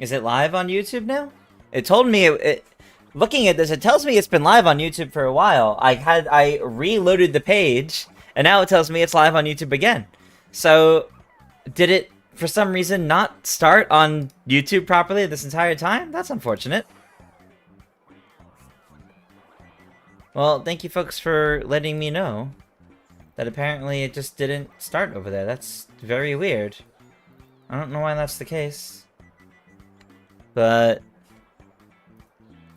Is it live on YouTube now? It told me looking at this, it tells me it's been live on YouTube for a while. I reloaded the page, and now it tells me it's live on YouTube again. So, did it, for some reason, not start on YouTube properly this entire time? That's unfortunate. Well, thank you folks for letting me know that apparently it just didn't start over there. That's very weird. I don't know why that's the case. But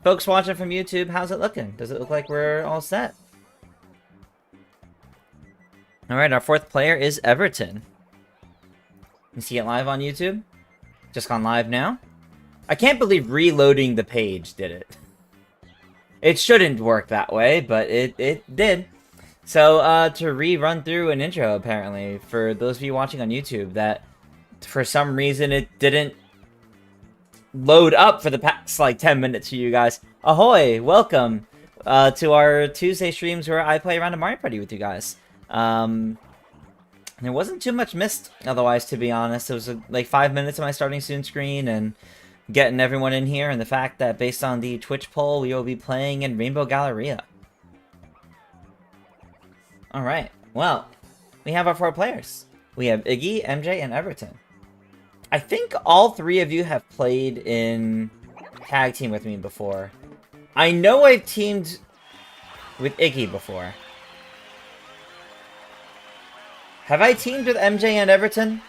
folks watching from YouTube, how's it looking? Does it look like we're all set? Alright, our fourth player is Everton. You see it live on YouTube? Just gone live now? I can't believe reloading the page did it. It shouldn't work that way, but it did. So, to rerun through an intro, apparently, for those of you watching on YouTube, that for some reason it didn't load up for the past, like, 10 minutes for you guys. Ahoy! Welcome to our Tuesday streams where I play around a Mario Party with you guys. There wasn't too much missed, otherwise, to be honest. It was, like, 5 minutes of my starting soon screen, and getting everyone in here, and the fact that, based on the Twitch poll, we will be playing in Rainbow Galleria. Alright, well, we have our four players. We have Iggy, MJ, and Everton. I think all three of you have played in tag team with me before. I know I've teamed with Iggy before. Have I teamed with MJ and Everton?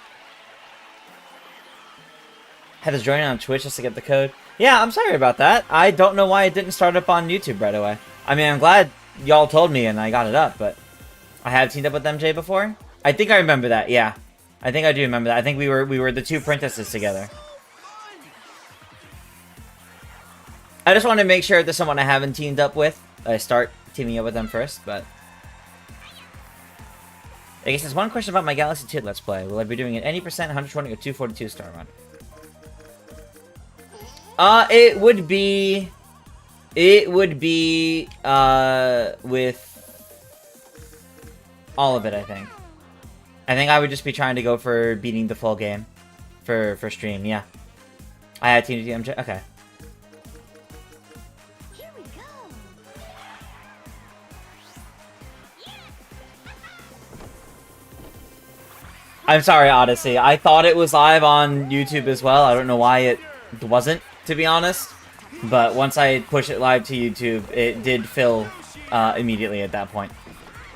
Had to join on Twitch just to get the code. Yeah, I'm sorry about that. I don't know why it didn't start up on YouTube right away. I mean, I'm glad y'all told me and I got it up, but I have teamed up with MJ before. I think I remember that, yeah. I think I do remember that. I think we were the two princesses together. I just want to make sure if there's someone I haven't teamed up with, I start teaming up with them first, but I guess there's one question about my Galaxy 2 Let's Play. Will I be doing it any percent, 120, or 242 star run? It would be with all of it, I think. I think I would just be trying to go for beating the full game for stream, yeah. I had Team MJ, okay. Here we go. I'm sorry, Odyssey. I thought it was live on YouTube as well. I don't know why it wasn't, to be honest. But once I pushed it live to YouTube, it did fill immediately at that point.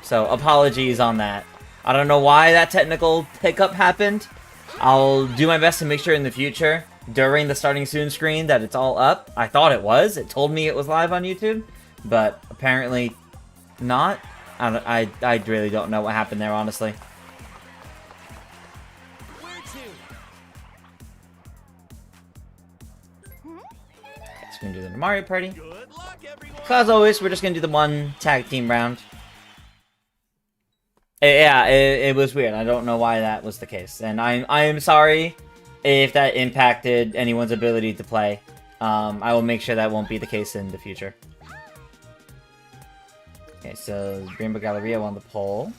So, apologies on that. I don't know why that technical hiccup happened. I'll do my best to make sure in the future, during the starting soon screen, that it's all up. I thought it was. It told me it was live on YouTube. But apparently not. I really don't know what happened there, honestly. So we're gonna do the Mario Party. So as always, we're just gonna do the one tag team round. Yeah, it was weird. I don't know why that was the case, and I am sorry if that impacted anyone's ability to play. I will make sure that won't be the case in the future. Okay, so Rainbow Galleria on the poll,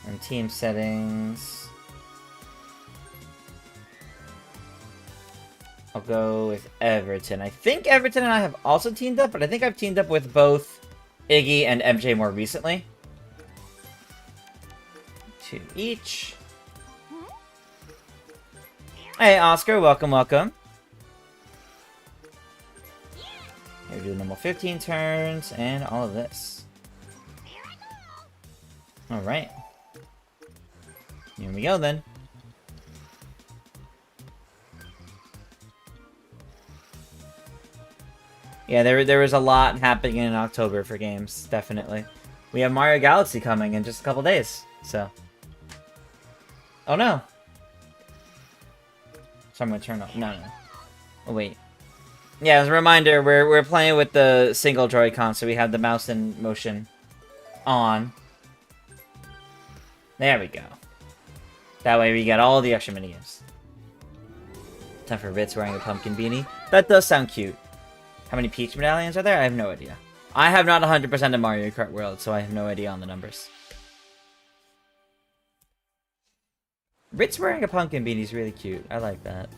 and team settings. I'll go with Everton. I think Everton and I have also teamed up, but I think I've teamed up with both Iggy and MJ more recently. 2 each. Hey, Oscar. Welcome, welcome. Here we do the normal 15 turns and all of this. Alright. Here we go, then. Yeah, there was a lot happening in October for games, definitely. We have Mario Galaxy coming in just a couple days, so. Oh no! So I'm gonna turn off. No. Oh wait. Yeah, as a reminder, we're playing with the single Joy-Con, so we have the mouse and motion on. There we go. That way we get all the extra minigames. Time for Ritz wearing a pumpkin beanie. That does sound cute. How many Peach medallions are there? I have no idea. I have not 100% of Mario Kart World, so I have no idea on the numbers. Ritz wearing a pumpkin beanie is really cute. I like that.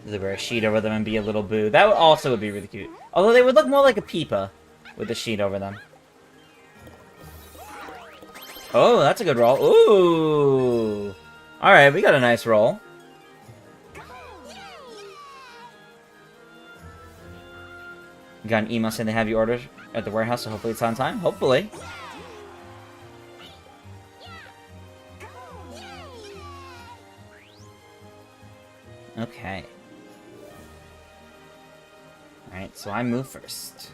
They wear a sheet over them and be a little boo. That also would be really cute. Although they would look more like a Peepa with a sheet over them. Oh, that's a good roll. Ooh! Alright, we got a nice roll. You got an email saying they have you ordered at the warehouse, so hopefully it's on time. Hopefully. Okay. Alright, so I move first.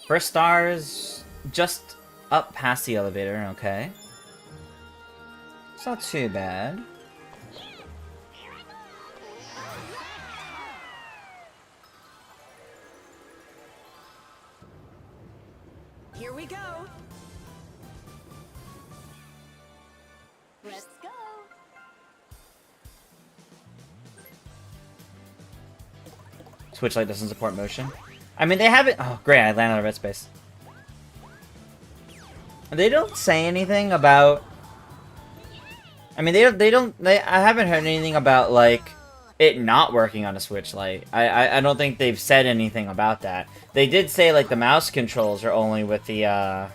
First stars, just up past the elevator, okay. It's not too bad. Here we go. Let's go. Switch Lite doesn't support motion. I mean, they have it. Oh, great! I landed on a red space. They don't say anything about. I mean, I haven't heard anything about like it not working on a Switch Lite. I don't think they've said anything about that. They did say like the mouse controls are only with the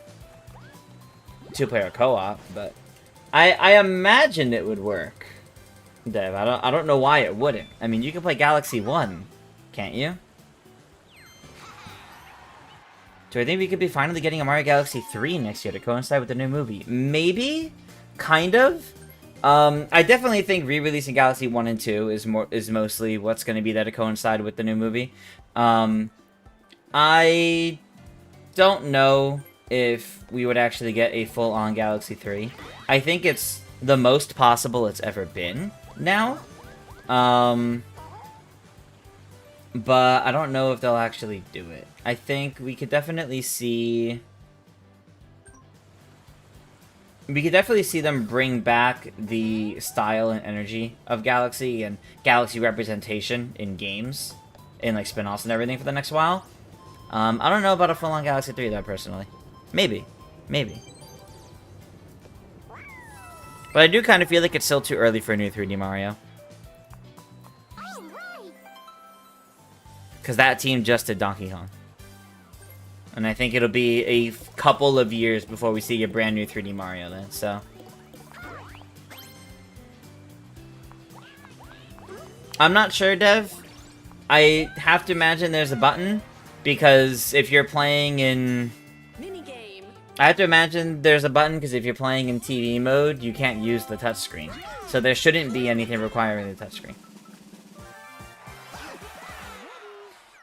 two-player co-op, but I imagine it would work. Dev, I don't know why it wouldn't. I mean, you can play Galaxy 1, can't you? Do I think we could be finally getting a Mario Galaxy 3 next year to coincide with the new movie? Maybe? Kind of? I definitely think re-releasing Galaxy 1 and 2 is mostly what's going to be there to coincide with the new movie. I don't know if we would actually get a full-on Galaxy 3. I think it's the most possible it's ever been now. But I don't know if they'll actually do it. I think we could definitely see... We could definitely see them bring back the style and energy of Galaxy and Galaxy representation in games, in like spin-offs and everything for the next while. I don't know about a full-on Galaxy 3 though, personally. Maybe. Maybe. But I do kind of feel like it's still too early for a new 3D Mario. Because that team just did Donkey Kong. And I think it'll be a couple of years before we see a brand new 3D Mario then, so... I'm not sure, Dev. I have to imagine there's a button, because if you're playing in... Minigame. I have to imagine there's a button, because if you're playing in TV mode, you can't use the touchscreen. So there shouldn't be anything requiring the touchscreen.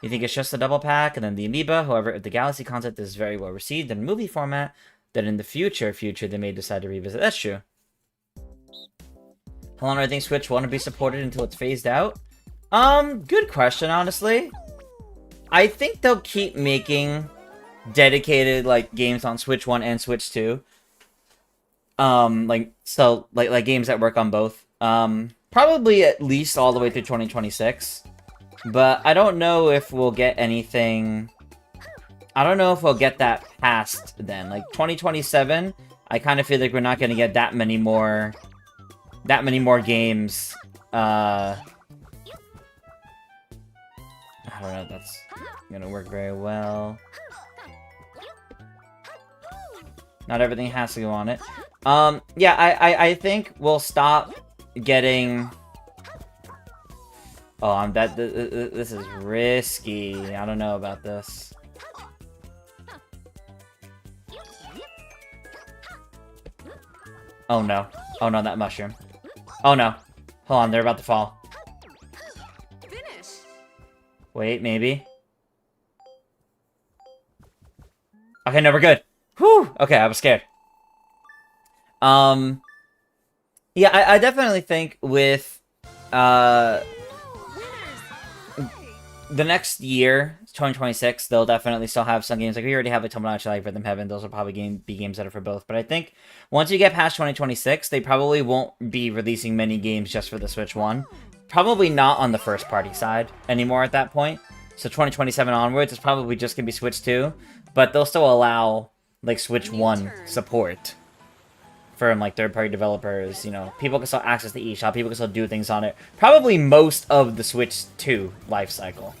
You think it's just the double pack and then the Amiibo? However, if the Galaxy concept is very well received in movie format, then in the future they may decide to revisit. That's true. How long do I think Switch won't be supported until it's phased out? Good question, honestly. I think they'll keep making dedicated, like, games on Switch 1 and Switch 2. Like games that work on both. Probably at least all the way through 2026. But I don't know if we'll get anything... I don't know if we'll get that past then. Like, 2027, I kind of feel like we're not going to get that many more games. I don't know if that's going to work very well. Not everything has to go on it. Yeah, I think we'll stop getting... Oh, this is risky. I don't know about this. Oh no. Oh no, that mushroom. Oh no. Hold on, they're about to fall. Finish. Wait, maybe. Okay, no, we're good. Whew! Okay, I was scared. Yeah, I definitely think with, the next year, 2026, they'll definitely still have some games. Like, we already have a Tomodachi Life Rhythm Heaven. Those will probably be games that are for both. But I think once you get past 2026, they probably won't be releasing many games just for the Switch 1. Probably not on the first-party side anymore at that point. So 2027 onwards, it's probably just going to be Switch 2. But they'll still allow, like, Switch 1 support from like third-party developers. You know, people can still access the eShop, people can still do things on it. Probably most of the Switch 2 life cycle.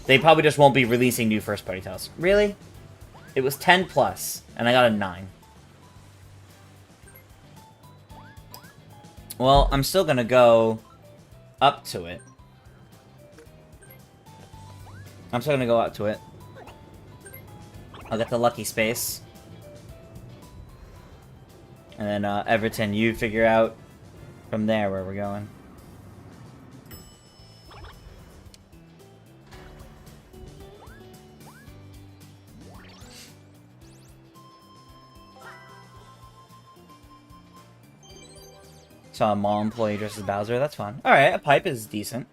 They probably just won't be releasing new first-party titles. Really? It was 10 plus, and I got a 9. Well, I'm still gonna go up to it. I'm still gonna go up to it. I'll get the lucky space. And then, Everton, you figure out from there where we're going. Saw a mall employee dressed as Bowser, that's fun. Alright, a pipe is decent.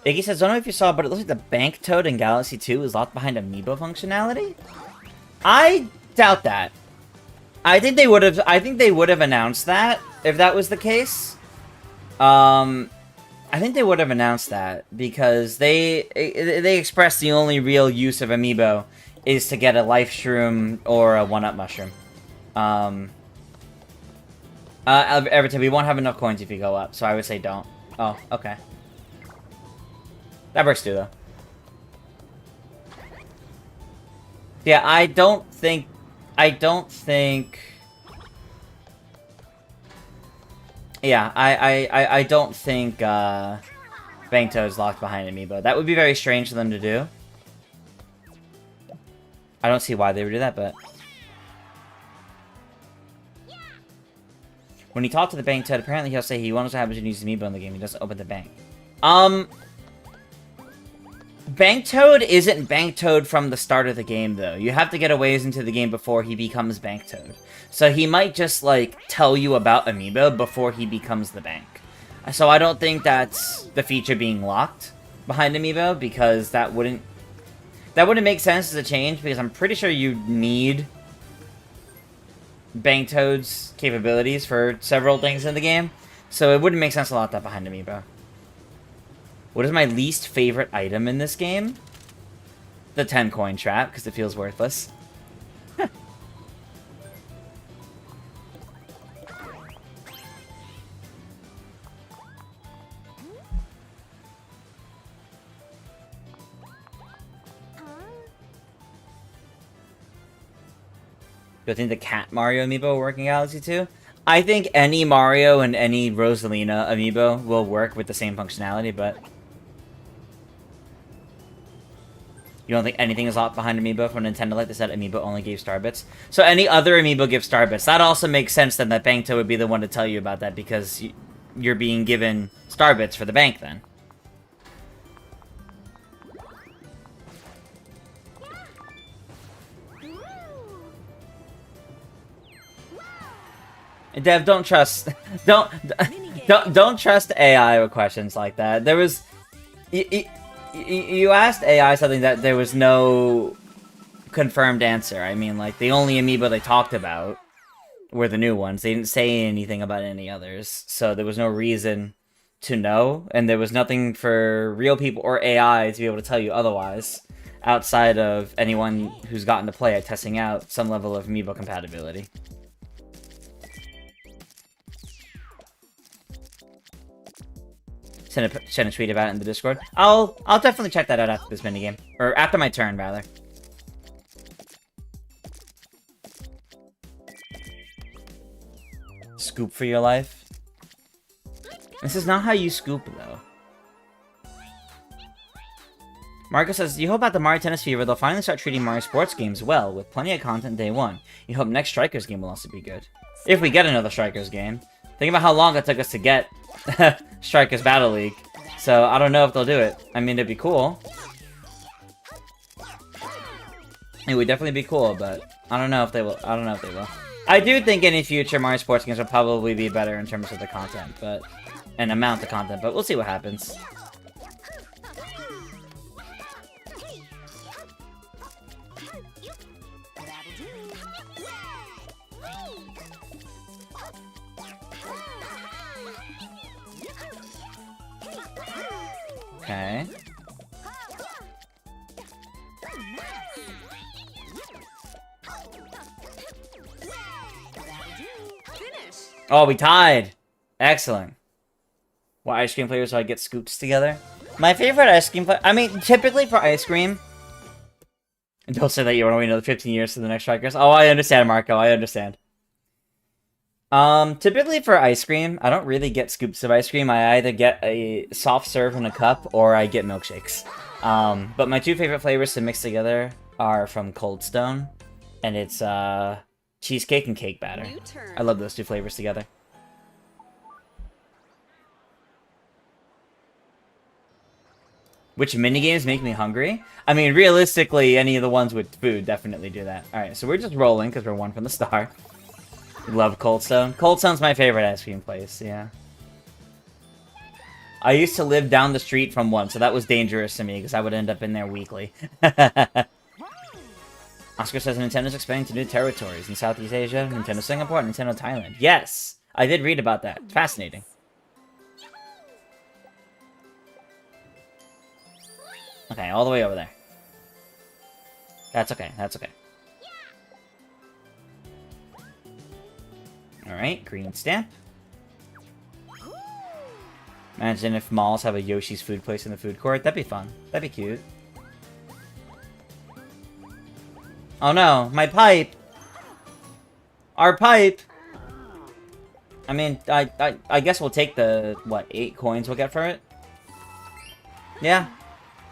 Iggy says, I don't know if you saw, but it looks like the Bank Toad in Galaxy 2 is locked behind Amiibo functionality? I doubt that. I think they would have announced that, if that was the case. I think they would have announced that, because they expressed the only real use of Amiibo is to get a Life Shroom or a 1-Up Mushroom. Everton, we won't have enough coins if you go up, so I would say don't. Oh, okay. That works too, though. Yeah, I don't think... Yeah, I don't think, Bank Toad's locked behind Amiibo. That would be very strange for them to do. I don't see why they would do that, but... When he talked to the Bank Toad, apparently he'll say he wants to have to use Amiibo in the game. He doesn't open the bank. Bank Toad isn't Bank Toad from the start of the game, though. You have to get a ways into the game before he becomes Bank Toad. So he might just, like, tell you about Amiibo before he becomes the bank. So I don't think that's the feature being locked behind Amiibo, because that wouldn't make sense as a change, because I'm pretty sure you need Bank Toad's capabilities for several things in the game. So it wouldn't make sense to lock that behind Amiibo. What is my least favorite item in this game? The 10 coin trap, because it feels worthless. Do I think the Cat Mario amiibo will work in Galaxy 2? I think any Mario and any Rosalina amiibo will work with the same functionality, but... You don't think anything is locked behind Amiibo from Nintendo like they said Amiibo only gave star bits? So any other Amiibo gives star bits. That also makes sense then that Bank Toad would be the one to tell you about that because you're being given star bits for the bank then. Dev, don't trust don't trust AI with questions like that. There was you asked AI something that there was no confirmed answer. I mean, like, the only amiibo they talked about were the new ones. They didn't say anything about any others, so there was no reason to know, and there was nothing for real people or AI to be able to tell you otherwise, outside of anyone who's gotten to play it testing out some level of amiibo compatibility. Send a tweet about it in the Discord. I'll definitely check that out after this minigame. Or after my turn, rather. Scoop for your life? This is not how you scoop, though. Marco says, you hope about the Mario Tennis Fever, they'll finally start treating Mario sports games well, with plenty of content day one. You hope next Strikers game will also be good. If we get another Strikers game. Think about how long it took us to get Strikers Battle League. So I don't know if they'll do it. I mean, it'd be cool. It would definitely be cool, but I don't know if they will. I don't know if they will. I do think any future Mario sports games will probably be better in terms of the content, but and amount of content, but we'll see what happens. Okay. Oh, we tied. Excellent. What ice cream flavors do I get scoops together? My favorite ice cream flavor... I mean, typically for ice cream... Don't say that you want to wait another 15 years to the next Strikers. Oh, I understand, Marco. I understand. Typically for ice cream, I don't really get scoops of ice cream. I either get a soft serve in a cup, or I get milkshakes. But my two favorite flavors to mix together are from Cold Stone, and it's, cheesecake and cake batter. I love those two flavors together. Which minigames make me hungry? I mean, realistically, any of the ones with food definitely do that. Alright, so we're just rolling because we're one from the start. Love Cold Stone. Cold Stone's my favorite ice cream place, yeah. I used to live down the street from one, so that was dangerous to me because I would end up in there weekly. Oscar says Nintendo's expanding to new territories in Southeast Asia, Nintendo Singapore, and Nintendo Thailand. Yes! I did read about that. Fascinating. Okay, all the way over there. That's okay, that's okay. Alright, green stamp. Imagine if malls have a Yoshi's food place in the food court. That'd be fun. That'd be cute. Oh no, my pipe! Our pipe! I mean, I guess we'll take the, what, 8 coins we'll get for it? Yeah.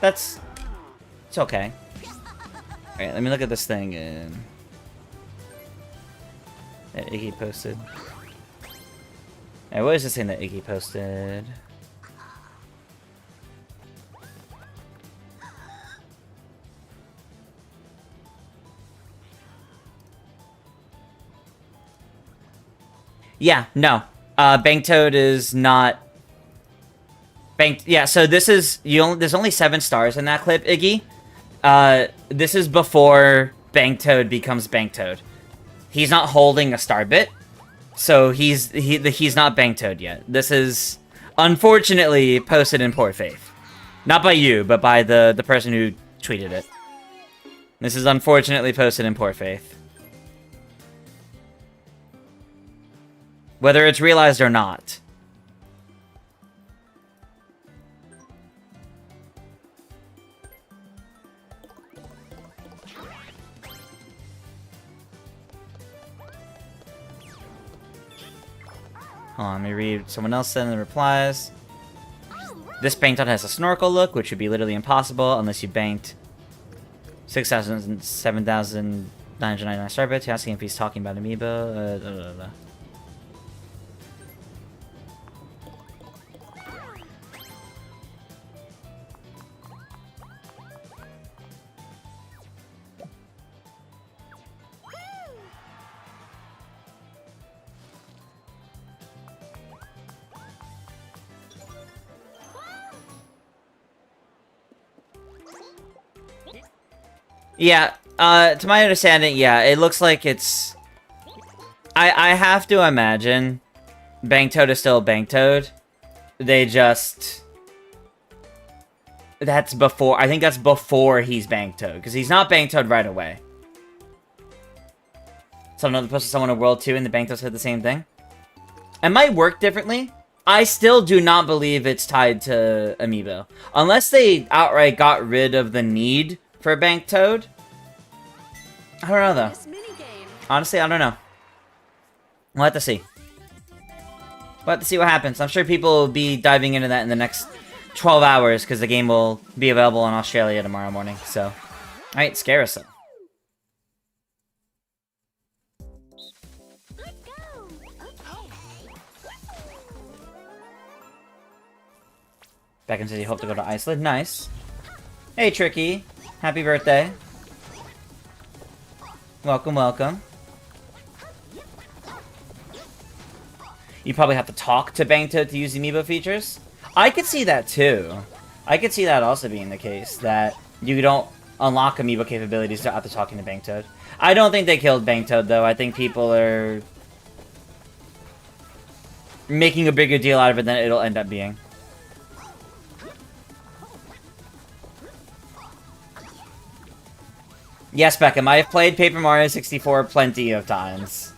It's okay. Alright, let me look at this thing that Iggy posted. Hey, what is this thing that Iggy posted? Yeah, no. Banktoad is not... Yeah, so this is... there's only 7 stars in that clip, Iggy. This is before Banktoad becomes Banktoad. He's not holding a star bit, so he's not Banktoad yet. This is, unfortunately, posted in poor faith. Not by you, but by the person who tweeted it. This is unfortunately posted in poor faith. Whether it's realized or not. Hold on, let me read someone else send the replies. This Banktoad has a snorkel look, which would be literally impossible unless you banked 6,000, 7,999 star bits. You're asking if he's talking about Amiibo. Yeah, to my understanding, yeah, it looks like it's... I have to imagine Banktoad is still Banktoad. They just... That's before... I think that's before he's Banktoad, because he's not Banktoad right away. So another posted someone in World 2 and the Banktoad said the same thing. It might work differently. I still do not believe it's tied to Amiibo. Unless they outright got rid of the need for Banktoad. I don't know, though. Honestly, I don't know. We'll have to see. We'll have to see what happens. I'm sure people will be diving into that in the next 12 hours, because the game will be available in Australia tomorrow morning, so. Alright, Scarousel. Beckham says he hoped to go to Iceland. Nice. Hey, Tricky. Happy birthday. Welcome, welcome. You probably have to talk to Banktoad to use the Amiibo features. I could see that too. I could see that also being the case, that you don't unlock Amiibo capabilities after talking to Banktoad. I don't think they killed Banktoad though. I think people are making a bigger deal out of it than it'll end up being. Yes, Beckham, I have played Paper Mario 64 plenty of times.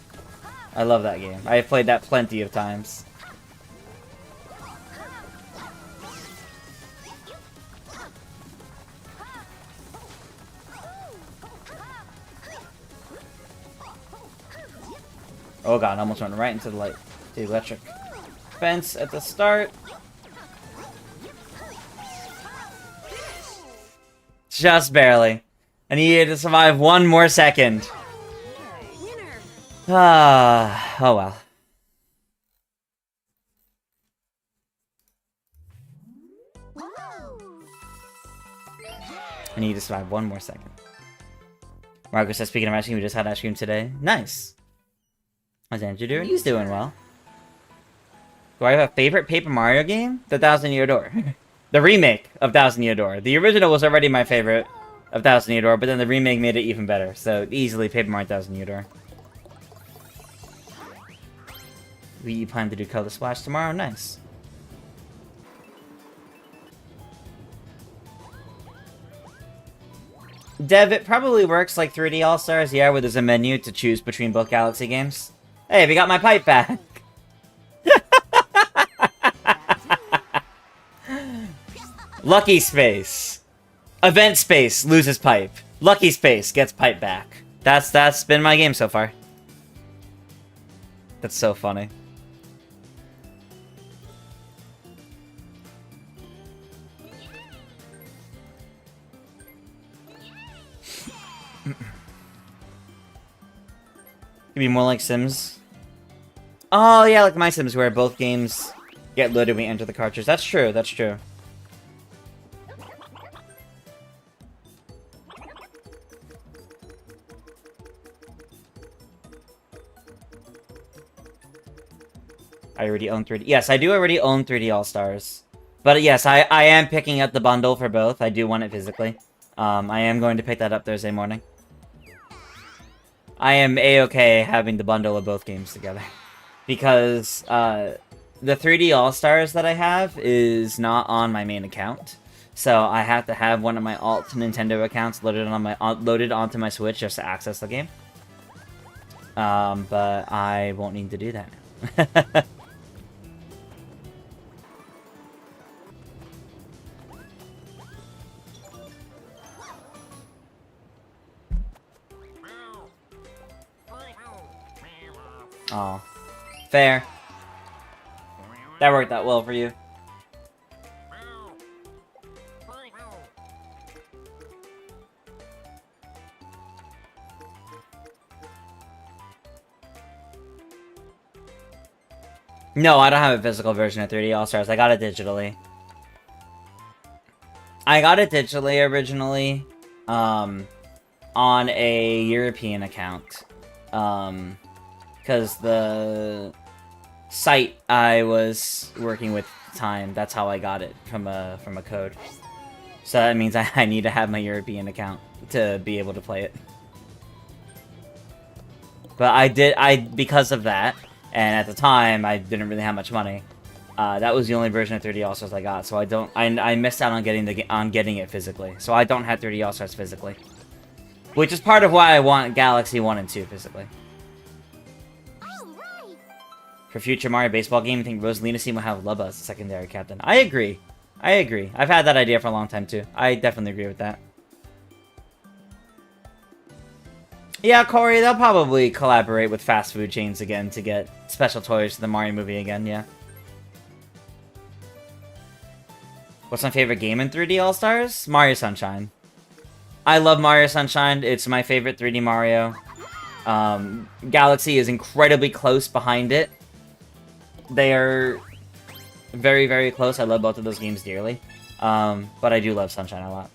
I love that game. I have played that plenty of times. Oh god, I almost went right into the light. The electric fence at the start. Just barely. I needed to survive one more second. Winner. Ah, oh well. I need to survive one more second. Marco says, speaking of ice cream, we just had ice cream today. Nice. How's Andrew doing? He's doing well. Do I have a favorite Paper Mario game? The Thousand Year Door. The remake of Thousand Year Door. The original was already my favorite of Thousand Year Door, but then the remake made it even better. So easily Paper Mario Thousand Year Door. We plan to do Color Splash tomorrow? Nice. Dev, it probably works like 3D All-Stars, yeah, where there's a menu to choose between both Galaxy games. Hey, have you got my pipe back? Lucky Space. Event Space loses pipe. Lucky Space gets pipe back. That's been my game so far. That's so funny. Could be more like Sims. Oh yeah, like my Sims, where both games get loaded when we enter the cartridge. That's true, that's true. I already own 3D. Yes, I do already own 3D All-Stars. But yes, I am picking up the bundle for both. I do want it physically. I am going to pick that up Thursday morning. I am a-okay having the bundle of both games together. Because the 3D All-Stars that I have is not on my main account. So I have to have one of my alt Nintendo accounts loaded onto my Switch just to access the game. But I won't need to do that now. Aw. Fair. That worked out well for you. No, I don't have a physical version of 3D All-Stars. I got it digitally. I got it digitally originally, on a European account. Because the site I was working with at the time, that's how I got it, from a code. So that means I need to have my European account to be able to play it. But because of that, and at the time I didn't really have much money, that was the only version of 3D All-Stars I got, so I missed out on getting it physically. So I don't have 3D All-Stars physically. Which is part of why I want Galaxy 1 and 2 physically. For future Mario baseball game, I think Rosalina Seam will have Lubba as the secondary captain. I agree. I agree. I've had that idea for a long time too. I definitely agree with that. Yeah, Corey, they'll probably collaborate with fast food chains again to get special toys for the Mario movie again, yeah. What's my favorite game in 3D All-Stars? Mario Sunshine. I love Mario Sunshine. It's my favorite 3D Mario. Galaxy is incredibly close behind it. They are very, very close. I love both of those games dearly. But I do love Sunshine a lot.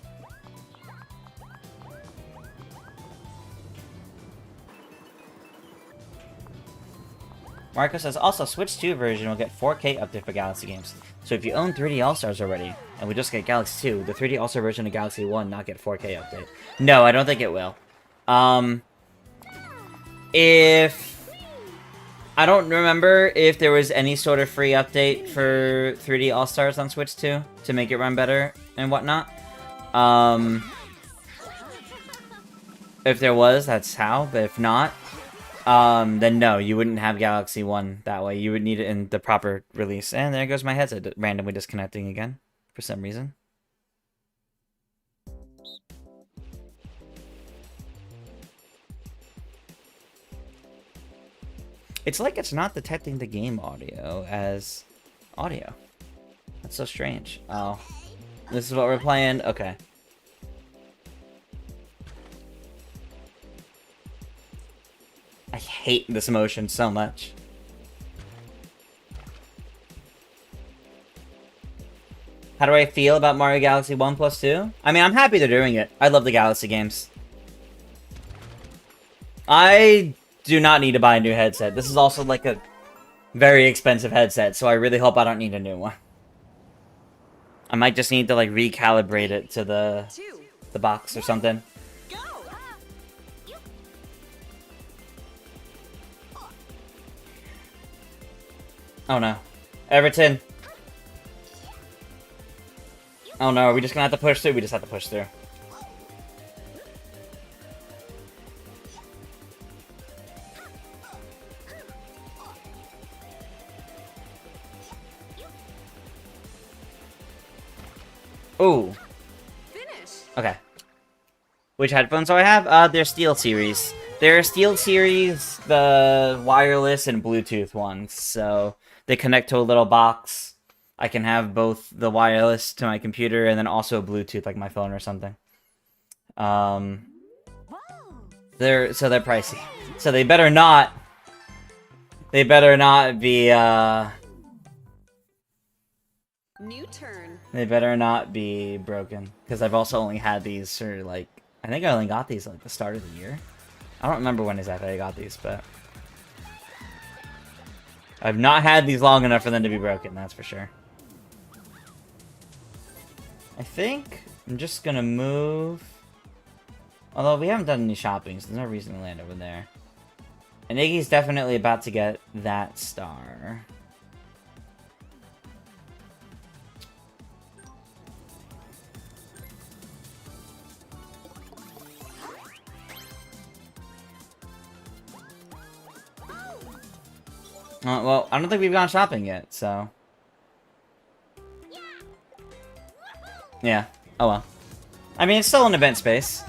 Marco says, also, Switch 2 version will get 4K update for Galaxy games. So if you own 3D All-Stars already, and we just get Galaxy 2, the 3D All-Star version of Galaxy 1 not get 4K update. No, I don't think it will. I don't remember if there was any sort of free update for 3D All-Stars on Switch 2 to make it run better and whatnot. If there was, that's how, but if not, then no, you wouldn't have Galaxy 1 that way. You would need it in the proper release. And there goes my headset randomly disconnecting again for some reason. It's like it's not detecting the game audio as audio. That's so strange. Oh, this is what we're playing? Okay. I hate this motion so much. How do I feel about Mario Galaxy 1 plus 2? I mean, I'm happy they're doing it. I love the Galaxy games. I do not need to buy a new headset. This is also like a very expensive headset, so I really hope I don't need a new one. I might just need to like recalibrate it to the box or something. Oh no. Everton. Oh no, are we just gonna have to push through? We just have to push through. Ooh. Okay. Which headphones do I have? They're Steel Series. They're Steel Series, the wireless and Bluetooth ones. So they connect to a little box. I can have both the wireless to my computer and then also Bluetooth, like my phone or something. They're pricey. So they better not. They better not be. New turn. They better not be broken, because I've also only had these for like. I think I only got these at like the start of the year. I don't remember when exactly I got these, but I've not had these long enough for them to be broken. That's for sure. I think I'm just gonna move. Although we haven't done any shopping, so there's no reason to land over there. And Iggy's definitely about to get that star. Well, I don't think we've gone shopping yet, so. Yeah. Oh well. I mean, it's still an event space.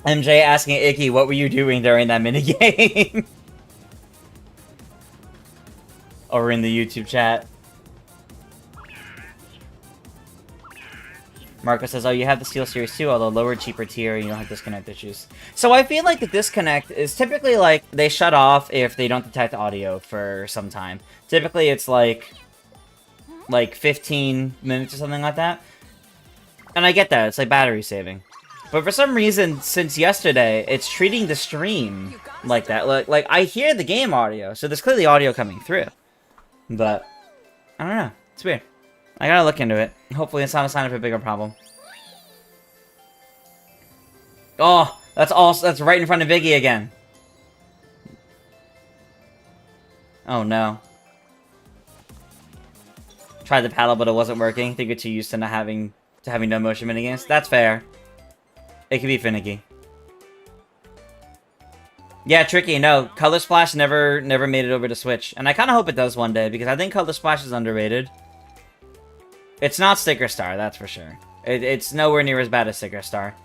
MJ asking Icky, what were you doing during that minigame? Over in the YouTube chat. Marco says, oh, you have the Steel Series 2, although lower, cheaper tier, you don't have disconnect issues. So I feel like the disconnect is typically like, they shut off if they don't detect audio for some time. Typically it's like 15 minutes or something like that. And I get that, it's like battery saving. But for some reason, since yesterday, it's treating the stream like that. Like I hear the game audio, so there's clearly audio coming through. But, I don't know, it's weird. I gotta look into it. Hopefully it's not a sign of a bigger problem. Oh, that's right in front of Biggie again. Oh no. Tried the paddle, but it wasn't working. I think you're too used to not having no motion minigames. That's fair. It can be finicky. Yeah, tricky. No, Color Splash never made it over to Switch, and I kind of hope it does one day because I think Color Splash is underrated. It's not Sticker Star, that's for sure. It's nowhere near as bad as Sticker Star.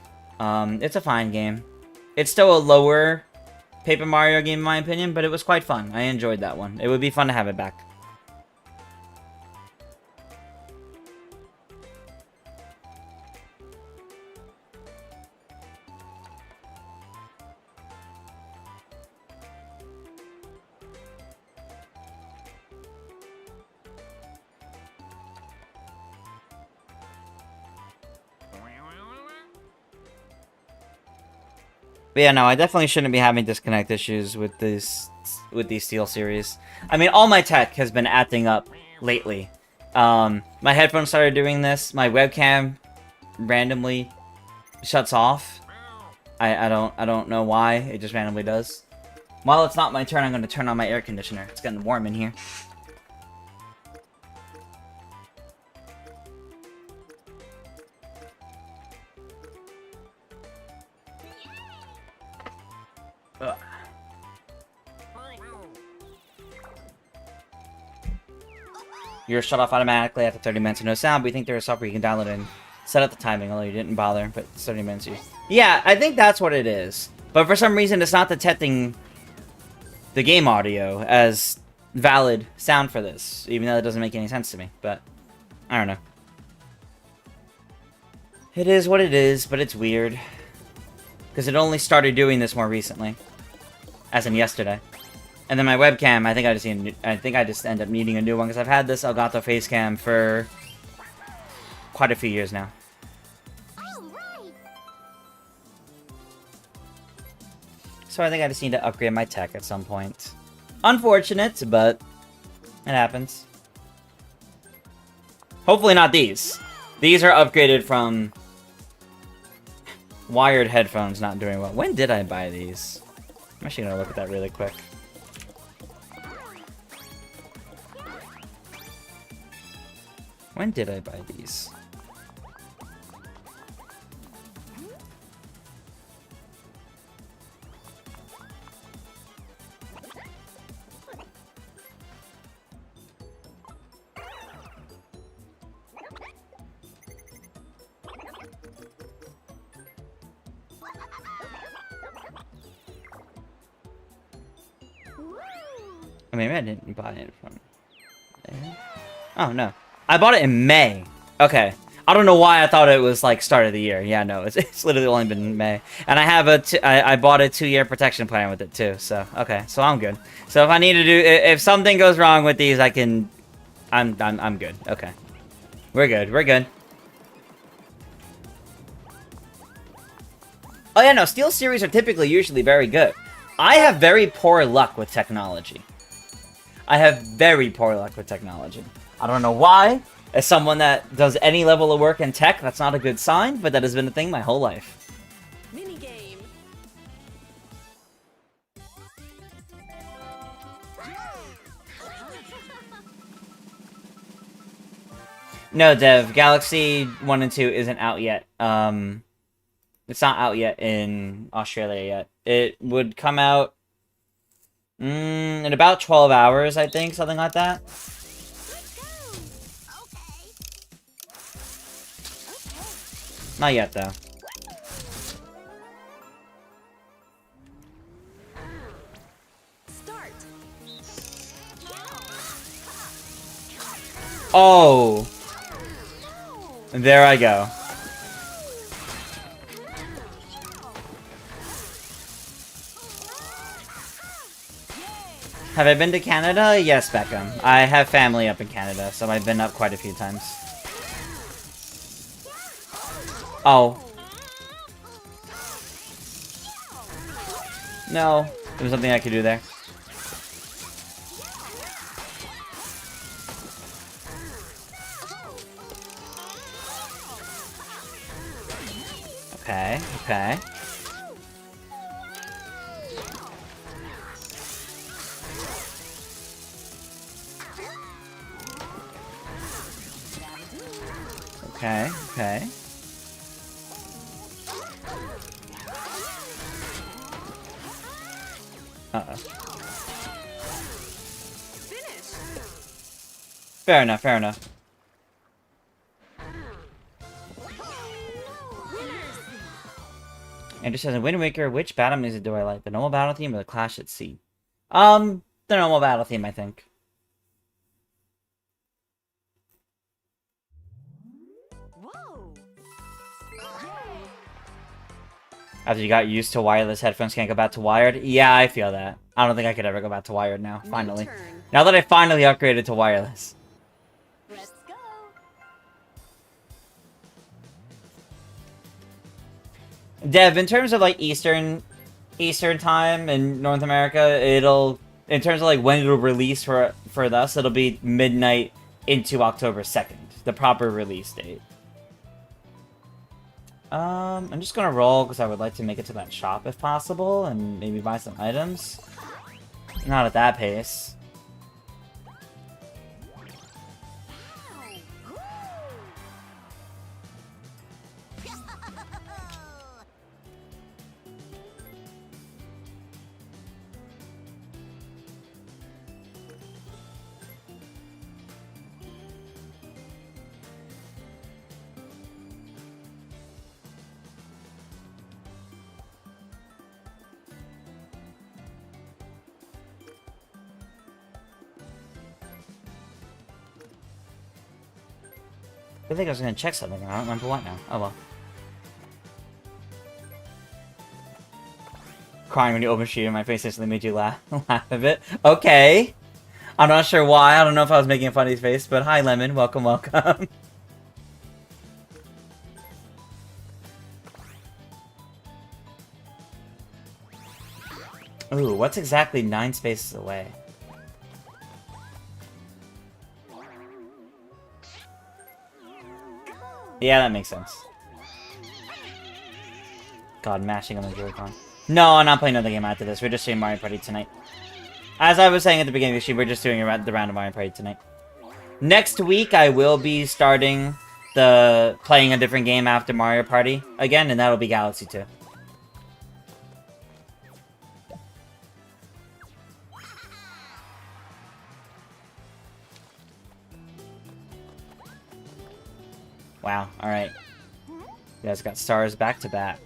It's a fine game. It's still a lower Paper Mario game in my opinion, but it was quite fun. I enjoyed that one. It would be fun to have it back. But yeah, no, I definitely shouldn't be having disconnect issues with these Steel Series. I mean, all my tech has been acting up lately. My headphones started doing this. My webcam randomly shuts off. I don't know why. It just randomly does. While it's not my turn, I'm going to turn on my air conditioner. It's getting warm in here. Ugh. You're shut off automatically after 30 minutes of no sound, but you think there's software you can download and set up the timing, although you didn't bother, but it's 30 minutes. Yeah, I think that's what it is. But for some reason, it's not detecting the game audio as valid sound for this, even though it doesn't make any sense to me, but I don't know. It is what it is, but it's weird. Because it only started doing this more recently. As in yesterday. And then my webcam, I think I just end up needing a new one, because I've had this Elgato Facecam for quite a few years now. So I think I just need to upgrade my tech at some point. Unfortunate, but it happens. Hopefully not these. These are upgraded from wired headphones not doing well. When did I buy these? I'm actually gonna look at that really quick. When did I buy these? Maybe I didn't buy it from there. Oh, no. I bought it in May. Okay. I don't know why I thought it was, like, start of the year. Yeah, no. It's literally only been May. And I have I bought a 2-year protection plan with it, too. So, okay. So, I'm good. So, if I need to do... If something goes wrong with these, I can... I'm good. Okay. We're good. We're good. Oh, yeah, no. SteelSeries are typically usually very good. I have very poor luck with technology. I have very poor luck with technology. I don't know why. As someone that does any level of work in tech, that's not a good sign, but that has been a thing my whole life. Minigame. No, Dev. Galaxy 1 and 2 isn't out yet. It's not out yet in Australia yet. It would come out in about 12 hours, I think, something like that. Not yet, though. Start. Oh! There I go. Have I been to Canada? Yes, Beckham. I have family up in Canada, so I've been up quite a few times. Oh. No. There was something I could do there. Okay, okay. Okay, okay. Uh-oh. Fair enough, fair enough. Andrew says, in Wind Waker, which battle music do I like? The normal battle theme or the Clash at Sea? The normal battle theme, I think. Whoa. After you got used to wireless headphones, can't go back to wired? Yeah, I feel that. I don't think I could ever go back to wired now, finally. Now that I finally upgraded to wireless. Let's go. Dev, in terms of, like, Eastern time in North America, in terms of, like, when it'll release for us, it'll be midnight into October 2nd. The proper release date. I'm just gonna roll because I would like to make it to that shop if possible and maybe buy some items. Not at that pace. I think I was gonna check something, and I don't remember what now. Oh well. Crying when you open sheet in my face instantly made you laugh a bit. Okay. I'm not sure why. I don't know if I was making a funny face, but hi, Lemon. Welcome, welcome. Ooh, what's exactly 9 spaces away? Yeah, that makes sense. God, mashing on the Joy-Con. No, I'm not playing another game after this. We're just doing Mario Party tonight. As I was saying at the beginning of the stream, we're just doing the round of Mario Party tonight. Next week, I will be starting playing a different game after Mario Party again, and that'll be Galaxy 2. Wow, alright. You guys got stars back to back.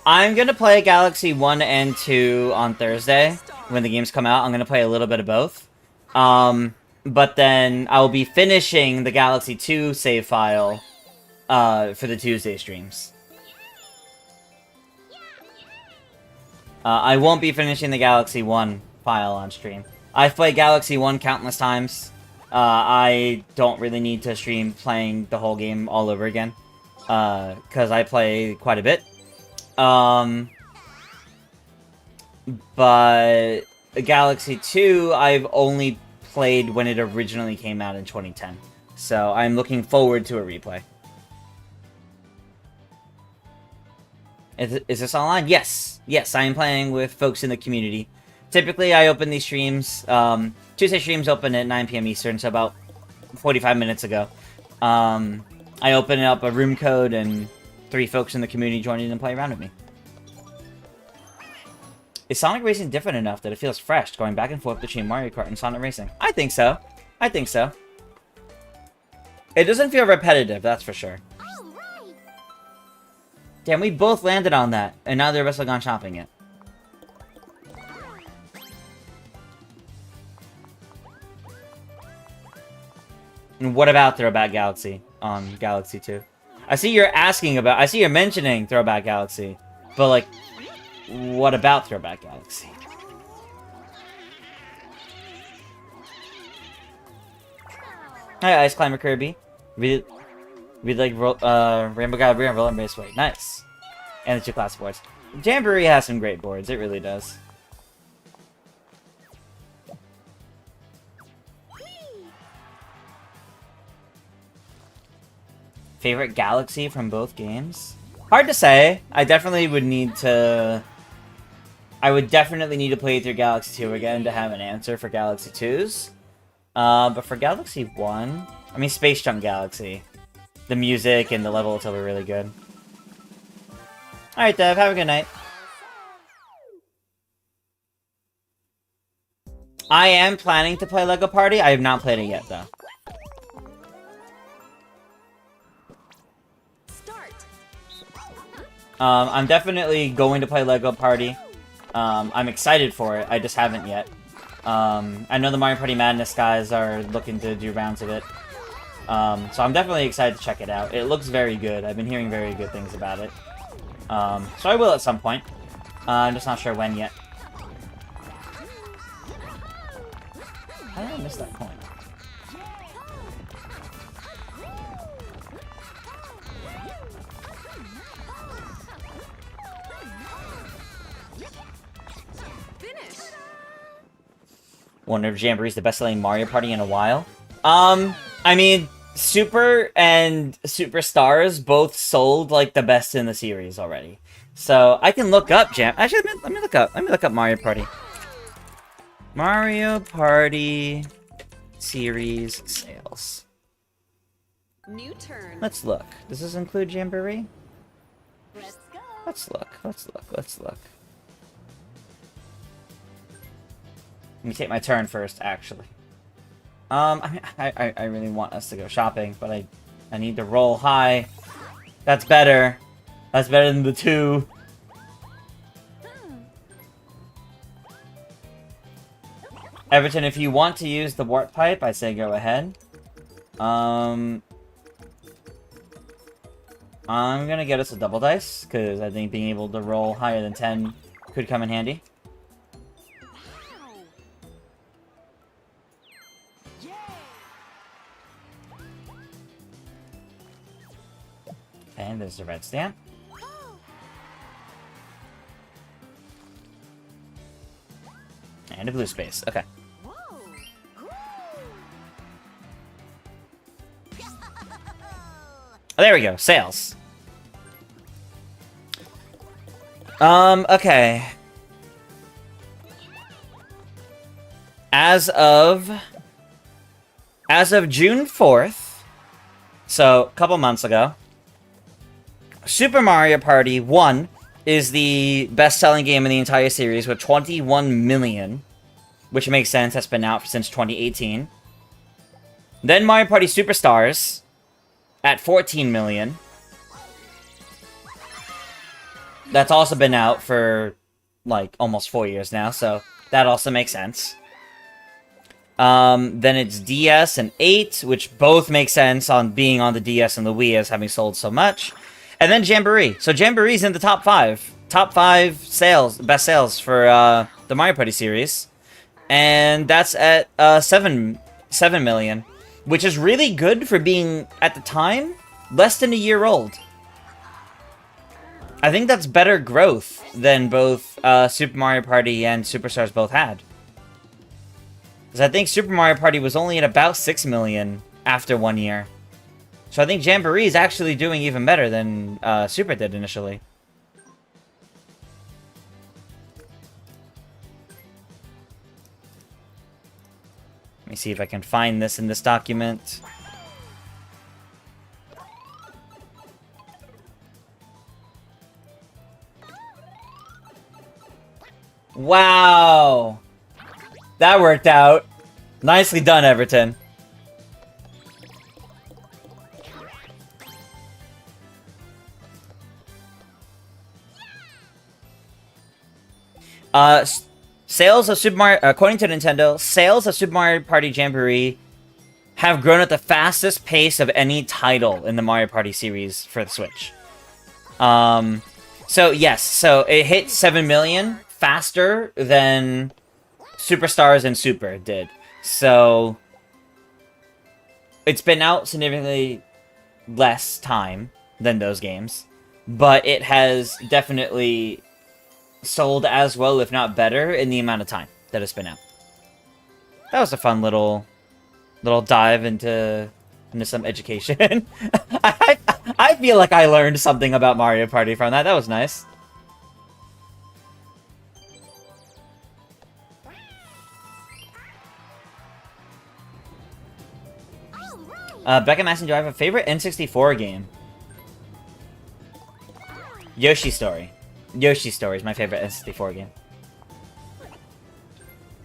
I'm gonna play Galaxy 1 and 2 on Thursday when the games come out. I'm gonna play a little bit of both. But then I'll be finishing the Galaxy 2 save file for the Tuesday streams. I won't be finishing the Galaxy 1 file on stream. I've played Galaxy 1 countless times. I don't really need to stream playing the whole game all over again. Because I play quite a bit. But Galaxy 2, I've only played when it originally came out in 2010. So I'm looking forward to a replay. Is this online? Yes. Yes, I am playing with folks in the community. Typically, I open these streams, Tuesday streams open at 9 PM Eastern, so about 45 minutes ago. I open up a room code, and 3 folks in the community join in and play around with me. Is Sonic Racing different enough that it feels fresh, going back and forth between Mario Kart and Sonic Racing? I think so. I think so. It doesn't feel repetitive, that's for sure. Damn, we both landed on that, and neither of us have gone shopping yet. And what about Throwback Galaxy on Galaxy 2? I see you're mentioning Throwback Galaxy, but like, what about Throwback Galaxy? Hi, Ice Climber Kirby. We like Rainbow Gallery and Roller and Raceway. Nice. And the 2 class boards. Jamboree has some great boards. It really does. Favorite Galaxy from both games? Hard to say. I would definitely need to play through Galaxy 2 again to have an answer for Galaxy 2's. But for Galaxy 1, I mean Space Jump Galaxy. The music and the level itself are really good. Alright, Dev, have a good night. I am planning to play Lego Party. I have not played it yet, though. I'm definitely going to play Lego Party. I'm excited for it. I just haven't yet. I know the Mario Party Madness guys are looking to do rounds of it. So I'm definitely excited to check it out. It looks very good. I've been hearing very good things about it. So I will at some point. I'm just not sure when yet. How did I miss that coin? Wonder if Jamboree's the best-selling Mario Party in a while. I mean, Super and Superstars both sold like the best in the series already. So I can look up Actually, let me look up Mario Party. Mario Party series sales. New turn. Let's look. Does this include Jamboree? Let's go. Let's look. Let me take my turn first, actually. I really want us to go shopping, but I need to roll high. That's better. That's better than the 2. Everton, if you want to use the warp pipe, I say go ahead. I'm gonna get us a double dice, because I think being able to roll higher than 10 could come in handy. And there's the red stamp. And a blue space. Okay. Oh, there we go. Sales. Okay. As of June 4th, so a couple months ago, Super Mario Party 1 is the best-selling game in the entire series with 21 million, which makes sense. That's been out since 2018. Then Mario Party Superstars at 14 million. That's also been out for, like, almost 4 years now, so that also makes sense. Then it's DS and 8, which both make sense on being on the DS and the Wii as having sold so much. And then Jamboree. So Jamboree's in the top 5. Top 5 sales, best sales for the Mario Party series. And that's at 7 million. Which is really good for being, at the time, less than a year old. I think that's better growth than both Super Mario Party and Superstars both had. Because I think Super Mario Party was only at about 6 million after 1 year. So I think Jamboree is actually doing even better than Super did initially. Let me see if I can find this in this document. Wow! That worked out. Nicely done, Everton. Sales of Super Mario, according to Nintendo, sales of Super Mario Party Jamboree have grown at the fastest pace of any title in the Mario Party series for the Switch. So yes, so it hit 7 million faster than Superstars and Super did. So it's been out significantly less time than those games, but it has definitely sold as well, if not better, in the amount of time that it's been out. That was a fun little dive into some education. I feel like I learned something about Mario Party from that. That was nice. Beckham asking, do I have a favorite N64 game? Yoshi Story. Yoshi Story is my favorite N64 game.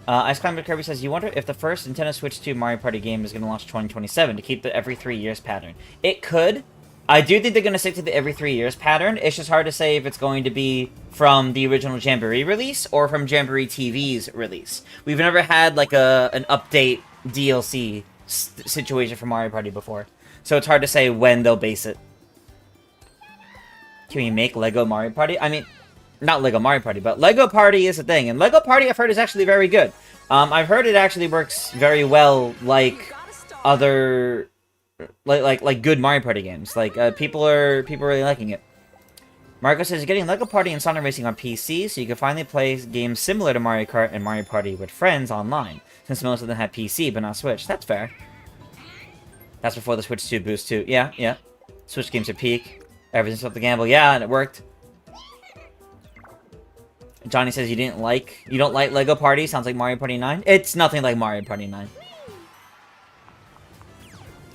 Ice Climber Kirby says, you wonder if the first Nintendo Switch 2 Mario Party game is going to launch 2027 to keep the every 3 years pattern. It could. I do think they're going to stick to the every 3 years pattern. It's just hard to say if it's going to be from the original Jamboree release or from Jamboree TV's release. We've never had like an update DLC situation for Mario Party before. So it's hard to say when they'll base it. Can we make Lego Mario Party? I mean, not Lego Mario Party, but Lego Party is a thing. And Lego Party, I've heard, is actually very good. I've heard it actually works very well like other... Like good Mario Party games. Like, people are really liking it. Marco says, getting Lego Party and Sonic Racing on PC, so you can finally play games similar to Mario Kart and Mario Party with friends online, since most of them have PC, but not Switch. That's fair. That's before the Switch 2 boost, too. Yeah, yeah. Switch games are peak. Everything's up to gamble. Yeah, and it worked. Johnny says you don't like Lego Party. Sounds like Mario Party 9. It's nothing like Mario Party 9.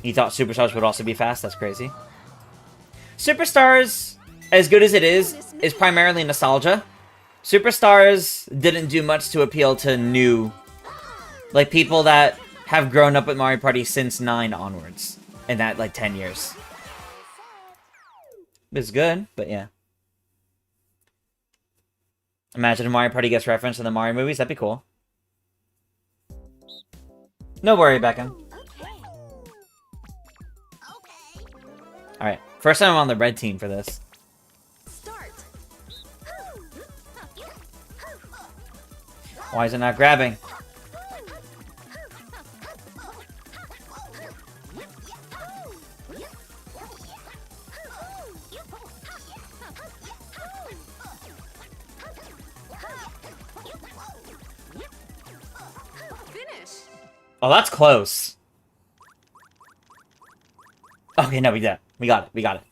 He thought Superstars would also be fast. That's crazy. Superstars, as good as it is primarily nostalgia. Superstars didn't do much to appeal to new, like, people that have grown up with Mario Party since 9 onwards. In that, like, 10 years. It's good, but yeah. Imagine if Mario Party gets referenced in the Mario movies. That'd be cool. No worry, Beckham. Alright, first time I'm on the red team for this. Start. Why is it not grabbing? Finish. Oh, that's close. Okay, no, we did. We got it. We got it.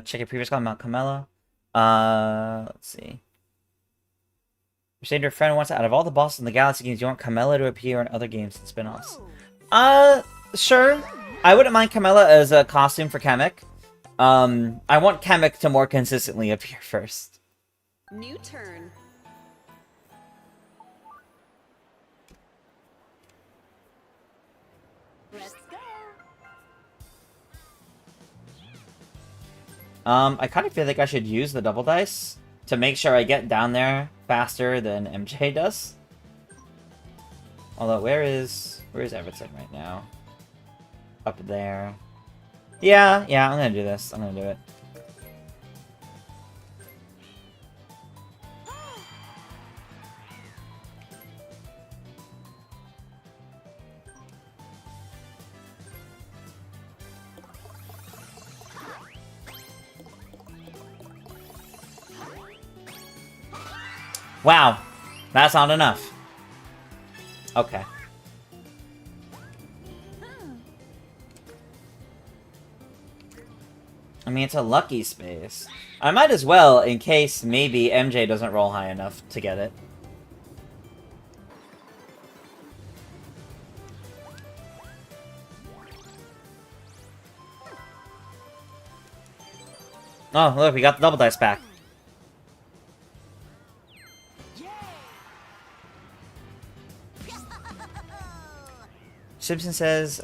Check your previous comment about Camilla. Let's see. You said your friend wants out of all the bosses in the Galaxy games, you want Camilla to appear in other games and spin-offs. Sure. I wouldn't mind Camilla as a costume for Kamek. I want Kamek to more consistently appear first. New turn. Let's go. I kind of feel like I should use the double dice to make sure I get down there faster than MJ does. Although, where is Everton right now? Up there. Yeah, I'm gonna do this. I'm gonna do it. Wow, that's not enough. Okay. I mean, it's a lucky space. I might as well, in case maybe MJ doesn't roll high enough to get it. Oh, look, we got the double dice back. Simpson says,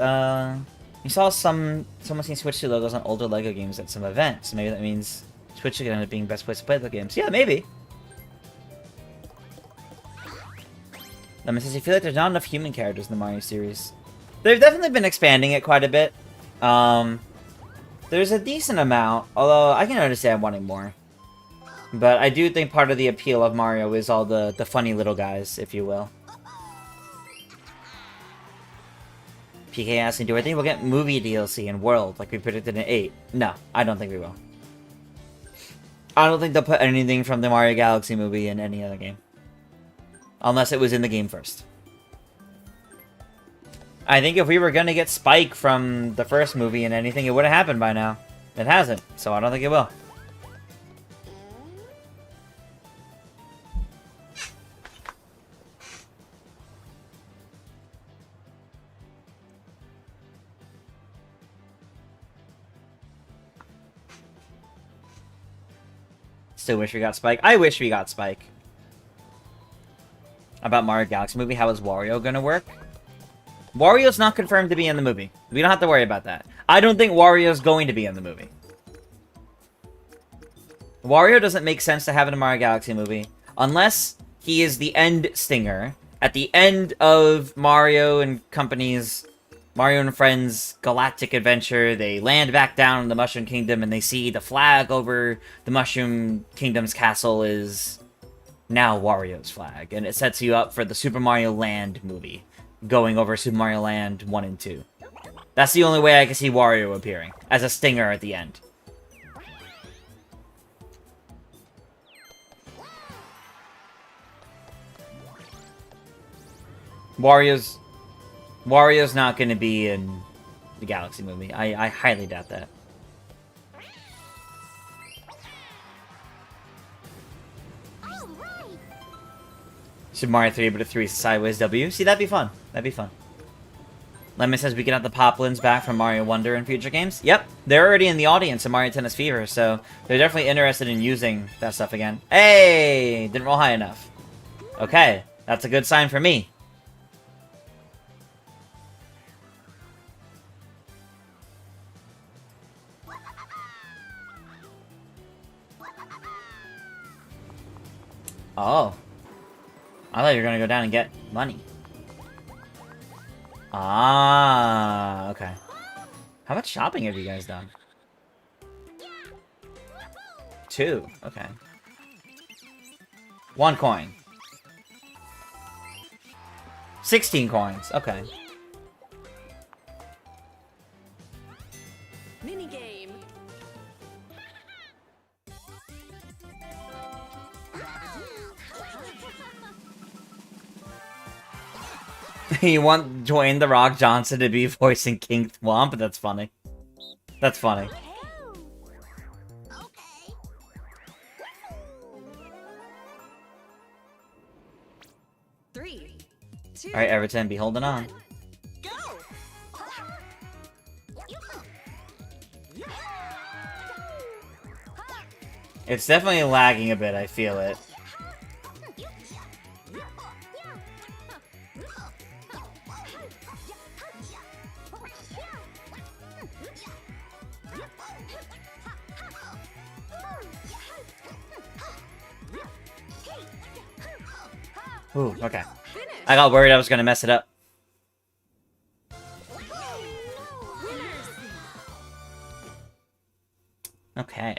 you saw someone seen Switch 2 logos on older LEGO games at some event, so maybe that means Switch could end up being the best place to play the games. Yeah, maybe. Lemon says, you feel like there's not enough human characters in the Mario series. They've definitely been expanding it quite a bit. There's a decent amount, although I can understand wanting more. But I do think part of the appeal of Mario is all the funny little guys, if you will. PK asking, do I think we'll get movie DLC in World, like we predicted in 8? No, I don't think we will. I don't think they'll put anything from the Mario Galaxy movie in any other game. Unless it was in the game first. I think if we were gonna get Spike from the first movie in anything, it would have happened by now. It hasn't, so I don't think it will. Still wish we got Spike. I wish we got Spike. About Mario Galaxy movie, how is Wario gonna work? Wario's not confirmed to be in the movie. We don't have to worry about that. I don't think Wario's going to be in the movie. Wario doesn't make sense to have in a Mario Galaxy movie unless he is the end stinger. At the end of Mario and Company's Mario and Friends galactic adventure, they land back down in the Mushroom Kingdom and they see the flag over the Mushroom Kingdom's castle is now Wario's flag. And it sets you up for the Super Mario Land movie, going over Super Mario Land 1 and 2. That's the only way I can see Wario appearing, as a stinger at the end. Wario's not going to be in the Galaxy movie. I highly doubt that. Super Mario 3, but a 3 sideways W. See, that'd be fun. That'd be fun. Lemon says we can have the Poplins back from Mario Wonder in future games. Yep, they're already in the audience in Mario Tennis Fever, so they're definitely interested in using that stuff again. Hey! Didn't roll high enough. Okay, that's a good sign for me. Oh. I thought you were gonna go down and get money. Ah, okay. How much shopping have you guys done? 2, okay. 1 coin. 16 coins, okay. Minigame. You want Dwayne The Rock Johnson to be voicing King Thwomp? That's funny. That's funny. Three, two, Alright, Everton, be holding on. go! It's definitely lagging a bit, I feel it. Ooh, okay. I got worried I was gonna mess it up. Okay.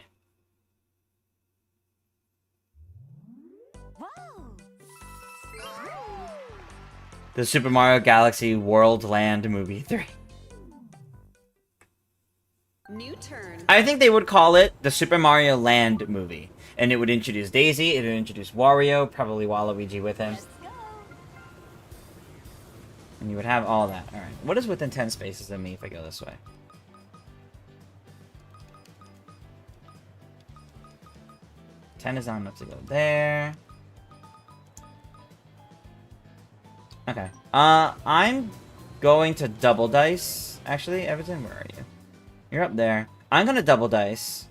The Super Mario Galaxy World Land Movie 3. New turn. I think they would call it the Super Mario Land Movie. And it would introduce Daisy, it would introduce Wario, probably Waluigi with him. And you would have all that. Alright. What is within 10 spaces of me if I go this way? Ten is not enough to go there. Okay. I'm going to double dice. Actually, Everton, where are you? You're up there. I'm gonna double dice.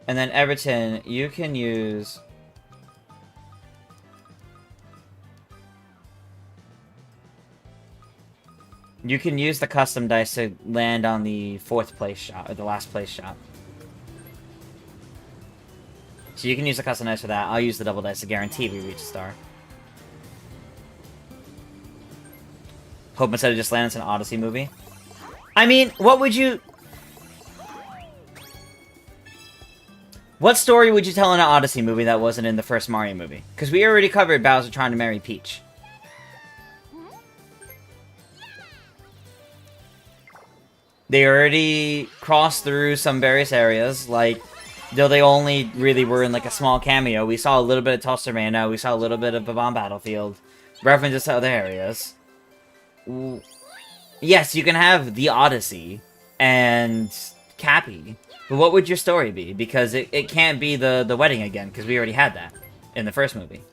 And then Everton, you can use... You can use the custom dice to land on the 4th place shot, or the last place shot. So you can use the custom dice for that. I'll use the double dice to guarantee we reach a star. Hope instead of just landing an Odyssey movie. I mean, what would you... What story would you tell in an Odyssey movie that wasn't in the first Mario movie? Because we already covered Bowser trying to marry Peach. They already crossed through some various areas, like, though they only really were in, like, a small cameo. We saw a little bit of Tostarena, we saw a little bit of Bob-omb Battlefield, references to other areas. Yes, you can have the Odyssey and Cappy, but what would your story be? Because it can't be the wedding again, because we already had that in the first movie.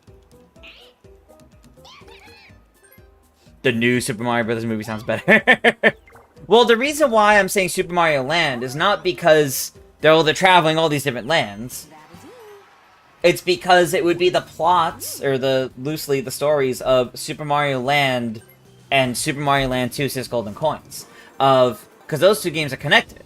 The new Super Mario Bros. Movie sounds better. Well, the reason why I'm saying Super Mario Land is not because they're traveling all these different lands. It's because it would be the plots, or loosely the stories of Super Mario Land and Super Mario Land 2 6 Golden Coins. Because those two games are connected.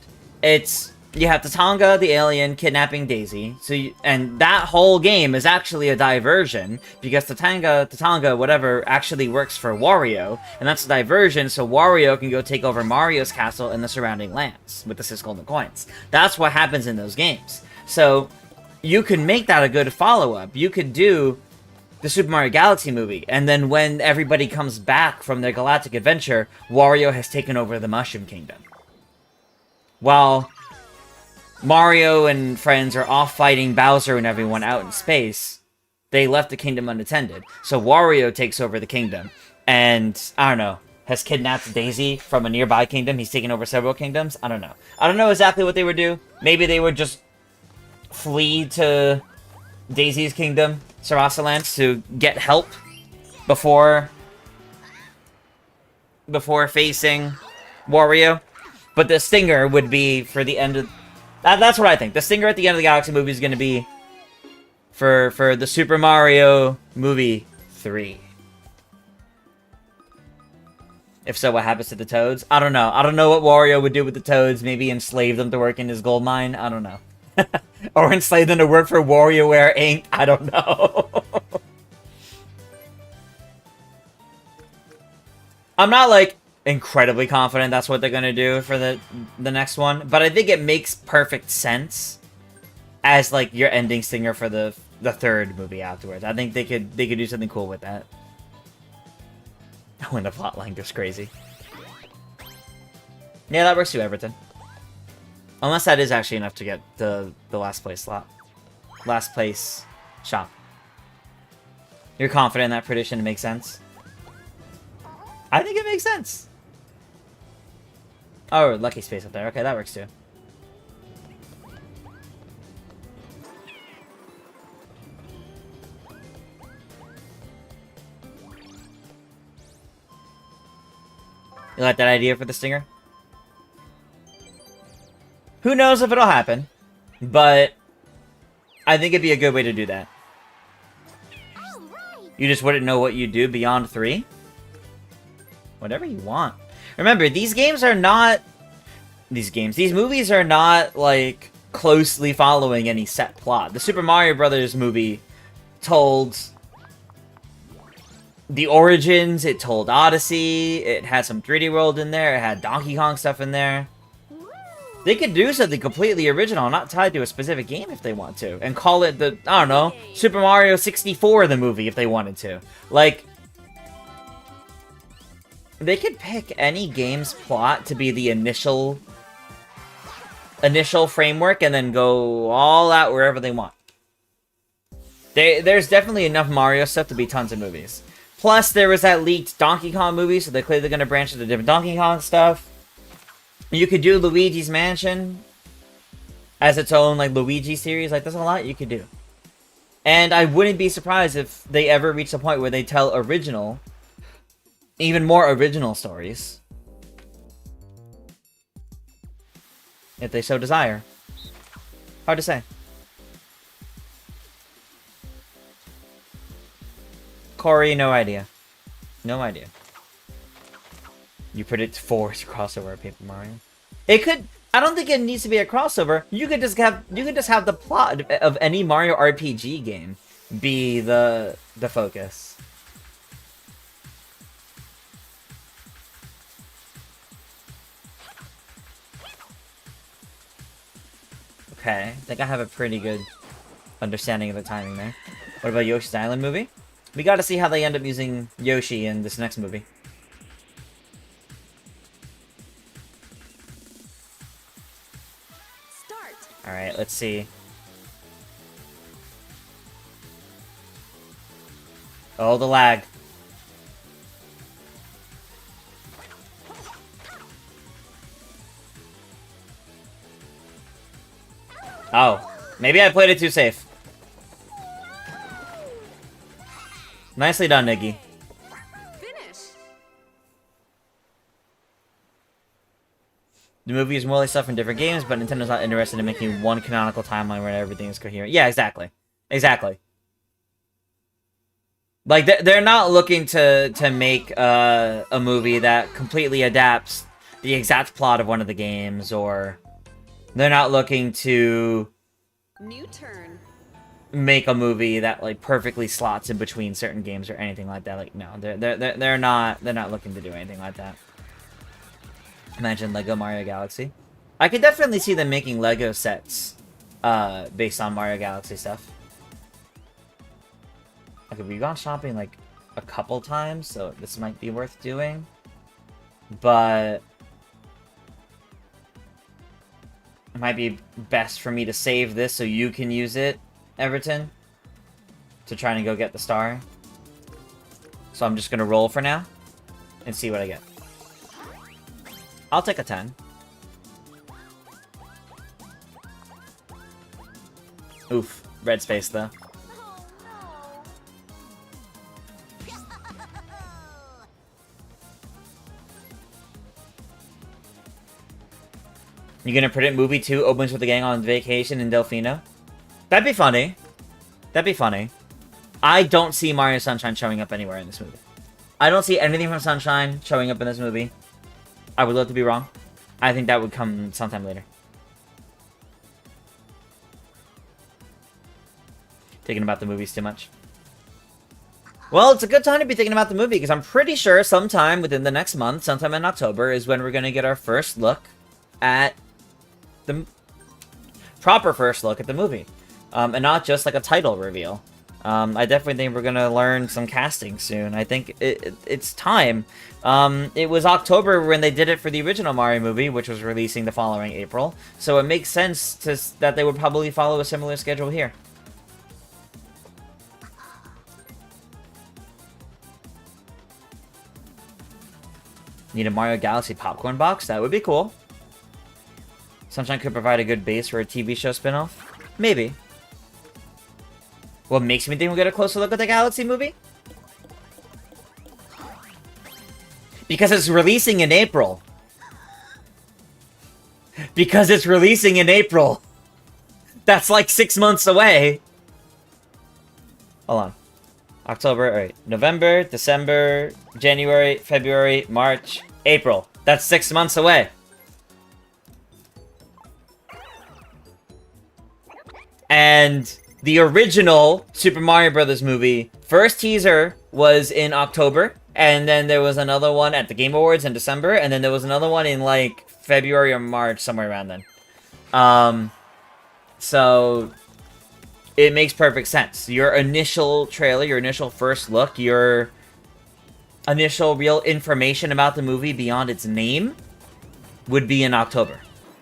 You have Tatanga, the alien, kidnapping Daisy, and that whole game is actually a diversion, because Tatanga, whatever, actually works for Wario, and that's a diversion so Wario can go take over Mario's castle and the surrounding lands with the 6 Golden Coins. That's what happens in those games. So, you can make that a good follow-up. You could do the Super Mario Galaxy movie, and then when everybody comes back from their galactic adventure, Wario has taken over the Mushroom Kingdom. While Mario and friends are off fighting Bowser and everyone out in space, they left the kingdom unattended. So Wario takes over the kingdom, and, I don't know, has kidnapped Daisy from a nearby kingdom. He's taken over several kingdoms. I don't know. I don't know exactly what they would do. Maybe they would just flee to Daisy's kingdom, Sarasaland, to get help before facing Wario. But the stinger would be for the end of... That's what I think. The stinger at the end of the Galaxy movie is going to be for the Super Mario movie 3. If so, what happens to the Toads? I don't know. I don't know what Wario would do with the Toads. Maybe enslave them to work in his gold mine? I don't know. Or enslave them to work for WarioWare Inc. I don't know. I'm not, like, incredibly confident that's what they're gonna do for the next one, but I think it makes perfect sense as, like, your ending stinger for the third movie afterwards. I think they could do something cool with that. When the plotline goes crazy. Yeah, that works too, Everton. Unless that is actually enough to get the last place slot. Last place shop. You're confident in that prediction makes sense? I think it makes sense. Oh, lucky space up there. Okay, that works too. You like that idea for the stinger? Who knows if it'll happen, but I think it'd be a good way to do that. You just wouldn't know what you'd do beyond 3? Whatever you want. Remember, these games are not... These movies are not, like, closely following any set plot. The Super Mario Brothers movie told the origins, it told Odyssey, it had some 3D World in there, it had Donkey Kong stuff in there. They could do something completely original, not tied to a specific game if they want to, and call it the, I don't know, Super Mario 64 the movie if they wanted to. Like, they could pick any game's plot to be the initial framework and then go all out wherever they want. There's definitely enough Mario stuff to be tons of movies. Plus, there was that leaked Donkey Kong movie, so they're clearly going to branch into different Donkey Kong stuff. You could do Luigi's Mansion as its own, like, Luigi series. Like, there's a lot you could do. And I wouldn't be surprised if they ever reach the point where they tell original, even more original stories. If they so desire. Hard to say. Corey, no idea. No idea. You predict 4 is a crossover of Paper Mario. It could. I don't think it needs to be a crossover. You could just have the plot of any Mario RPG game be the focus. Okay, I think I have a pretty good understanding of the timing there. What about Yoshi's Island movie? We got to see how they end up using Yoshi in this next movie. Alright, let's see. Oh, the lag. Oh, maybe I played it too safe. Nicely done, Niggy. The movie is more like stuff from different games, but Nintendo's not interested in making one canonical timeline where everything is coherent. Yeah, exactly. Exactly. Like, they're not looking to make a movie that completely adapts the exact plot of one of the games, or they're not looking to New turn. make a movie that, like, perfectly slots in between certain games or anything like that. Like, no, they're not looking to do anything like that. Imagine Lego Mario Galaxy. I could definitely see them making Lego sets based on Mario Galaxy stuff. Okay, we've gone shopping like a couple times, so this might be worth doing. But it might be best for me to save this so you can use it, Everton, to try and go get the star. So I'm just going to roll for now and see what I get. I'll take a 10. Oof. Red space, though. You gonna predict movie 2 opens with the gang on vacation in Delfino? That'd be funny. That'd be funny. I don't see Mario Sunshine showing up anywhere in this movie. I don't see anything from Sunshine showing up in this movie. I would love to be wrong. I think that would come sometime later. thinking about the movies too much. Well, it's a good time to be thinking about the movie, because I'm pretty sure sometime within the next month, sometime in October, is when we're going to get our first look at the proper first look at the movie. And not just like a title reveal. I definitely think we're going to learn some casting soon. I think it's time. It was October when they did it for the original Mario movie, which was releasing the following April. So it makes sense that they would probably follow a similar schedule here. Need a Mario Galaxy popcorn box? That would be cool. Sunshine could provide a good base for a TV show spinoff. Maybe. What makes me think we'll get a closer look at the Galaxy movie? Because it's releasing in April. Because it's releasing in April. That's like 6 months away. Hold on. October, alright. November, December, January, February, March, April. That's 6 months away. And the original Super Mario Bros. Movie first teaser was in October, and then there was another one at the Game Awards in December, and then there was another one in like February or March, somewhere around then. So it makes perfect sense. Your initial trailer, your initial first look, your initial real information about the movie beyond its name would be in October.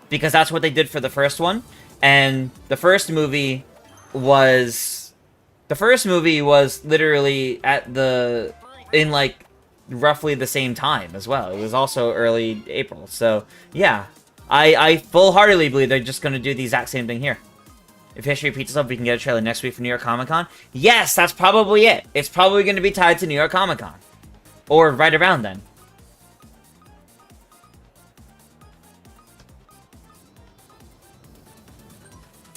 Because that's what they did for the first one. And the first movie was literally in like roughly the same time as well. It was also early April. So yeah, I full-heartedly believe they're just going to do the exact same thing here. If history repeats itself, we can get a trailer next week for New York Comic Con. Yes, that's probably it. It's probably going to be tied to New York Comic Con. Or right around then.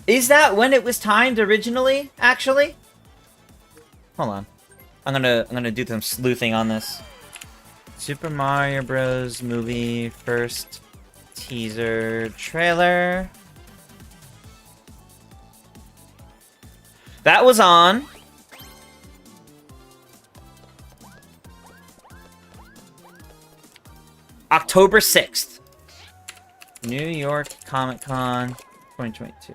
Is that when it was timed originally, actually? Hold on. I'm gonna do some sleuthing on this. Super Mario Bros. Movie first teaser trailer. That was on October 6th. New York Comic Con 2022.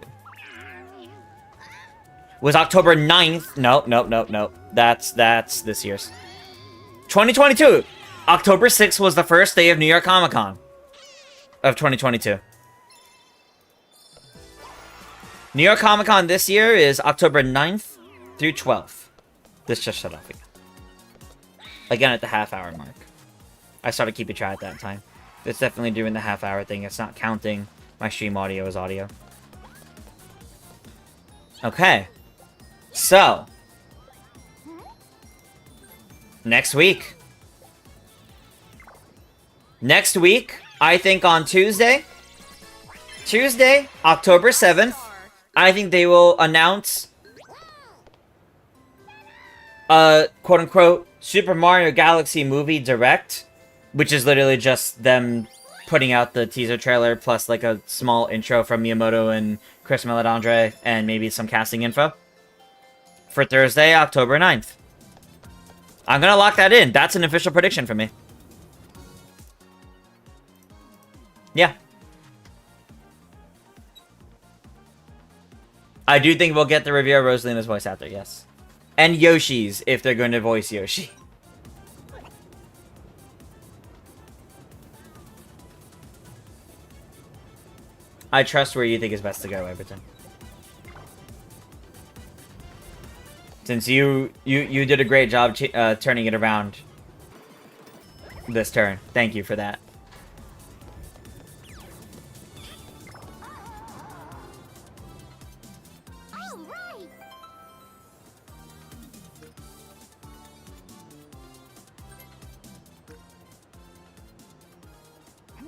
Was October 9th. No. That's this year's. 2022. October 6th was the first day of New York Comic Con of 2022. New York Comic Con this year is October 9th through 12th. This just shut off again. Again at the half-hour mark. I started keeping track at that time. It's definitely doing the half-hour thing. It's not counting my stream audio as audio. Okay. So. Next week. Next week, I think on Tuesday, October 7th, I think they will announce a quote-unquote Super Mario Galaxy movie direct, which is literally just them putting out the teaser trailer plus like a small intro from Miyamoto and Chris Meledandri and maybe some casting info for Thursday, October 9th. I'm gonna lock that in. That's an official prediction for me. Yeah. I do think we'll get the review of Rosalina's voice actor, yes. And Yoshi's, if they're going to voice Yoshi. I trust where you think is best to go, Everton. Since you did a great job turning it around this turn. Thank you for that.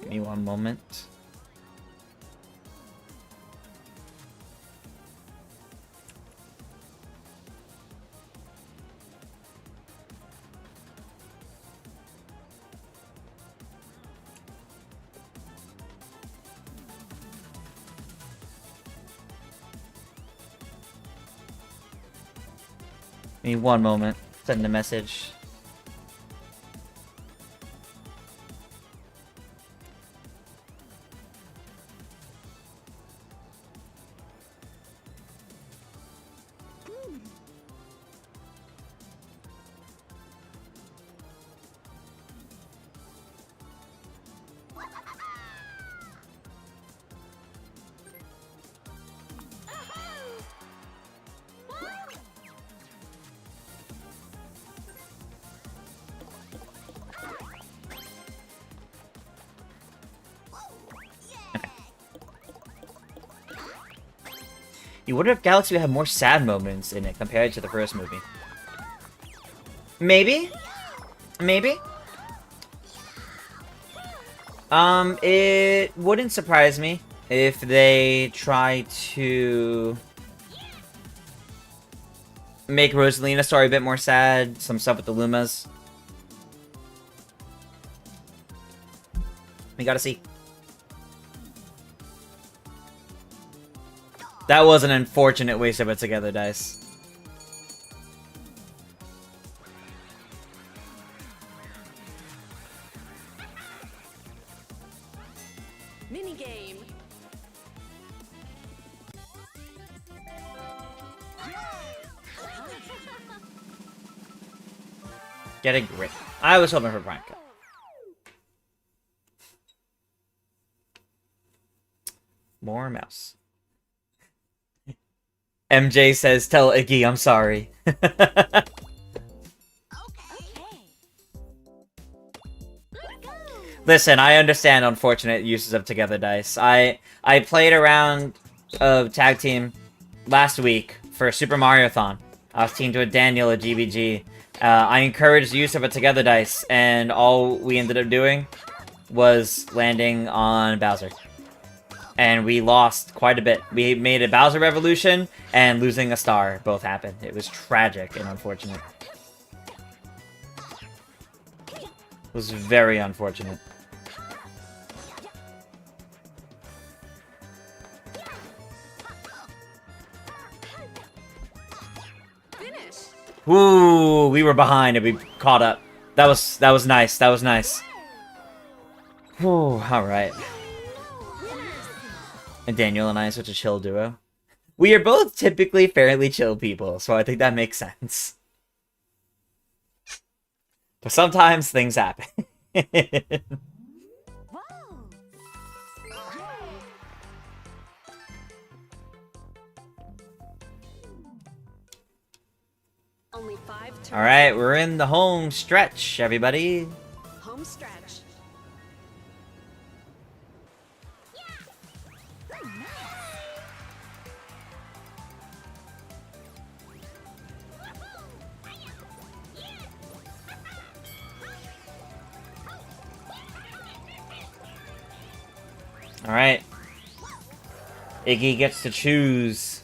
Give me one moment. Give me one moment. Send a message. You wonder if Galaxy would have more sad moments in it compared to the first movie. Maybe? Maybe? It wouldn't surprise me if they try to make Rosalina's story a bit more sad, some stuff with the Lumas. We gotta see. That was an unfortunate waste of it together, dice. Minigame. Get a grip. I was hoping for Prime Cut. More mouse. MJ says, tell Iggy I'm sorry. Listen, I understand unfortunate uses of Together Dice. I played a round of Tag Team last week for Super Mario-thon. I was teamed with Daniel at GBG. I encouraged the use of a Together Dice, and all we ended up doing was landing on Bowser. And we lost quite a bit. We made a Bowser Revolution, and losing a star both happened. It was tragic and unfortunate. It was very unfortunate. Finish. Ooh, we were behind and we caught up. That was nice. That was nice. Ooh, alright. And Daniel and I are such a chill duo. We are both typically fairly chill people, so I think that makes sense. But sometimes things happen. Only 5 turns. Alright, we're in the home stretch, everybody. Home stretch. Alright. Iggy gets to choose.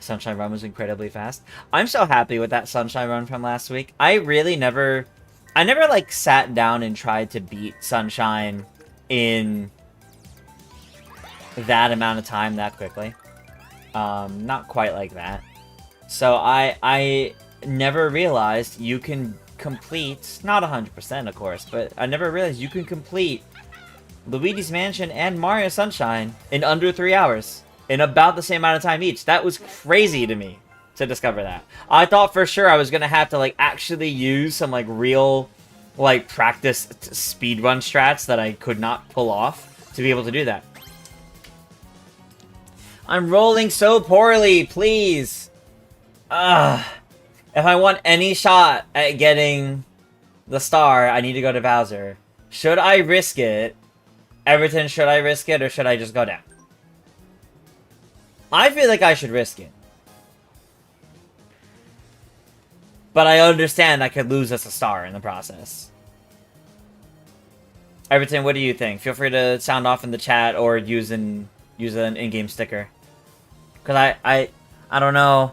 Sunshine Run was incredibly fast. I'm so happy with that Sunshine Run from last week. I never like sat down and tried to beat Sunshine in that amount of time that quickly. Not quite like that. So I never realized you can complete, not 100% of course, but I never realized you can complete Luigi's Mansion and Mario Sunshine in under 3 hours. In about the same amount of time each. That was crazy to me to discover that. I thought for sure I was gonna have to like actually use some like real like practice speedrun strats that I could not pull off to be able to do that. I'm rolling so poorly, please. If I want any shot at getting the star, I need to go to Bowser. Should I risk it? Everton, should I risk it or should I just go down? I feel like I should risk it. But I understand I could lose us a star in the process. Everton, what do you think? Feel free to sound off in the chat or use an in-game sticker. Because I don't know.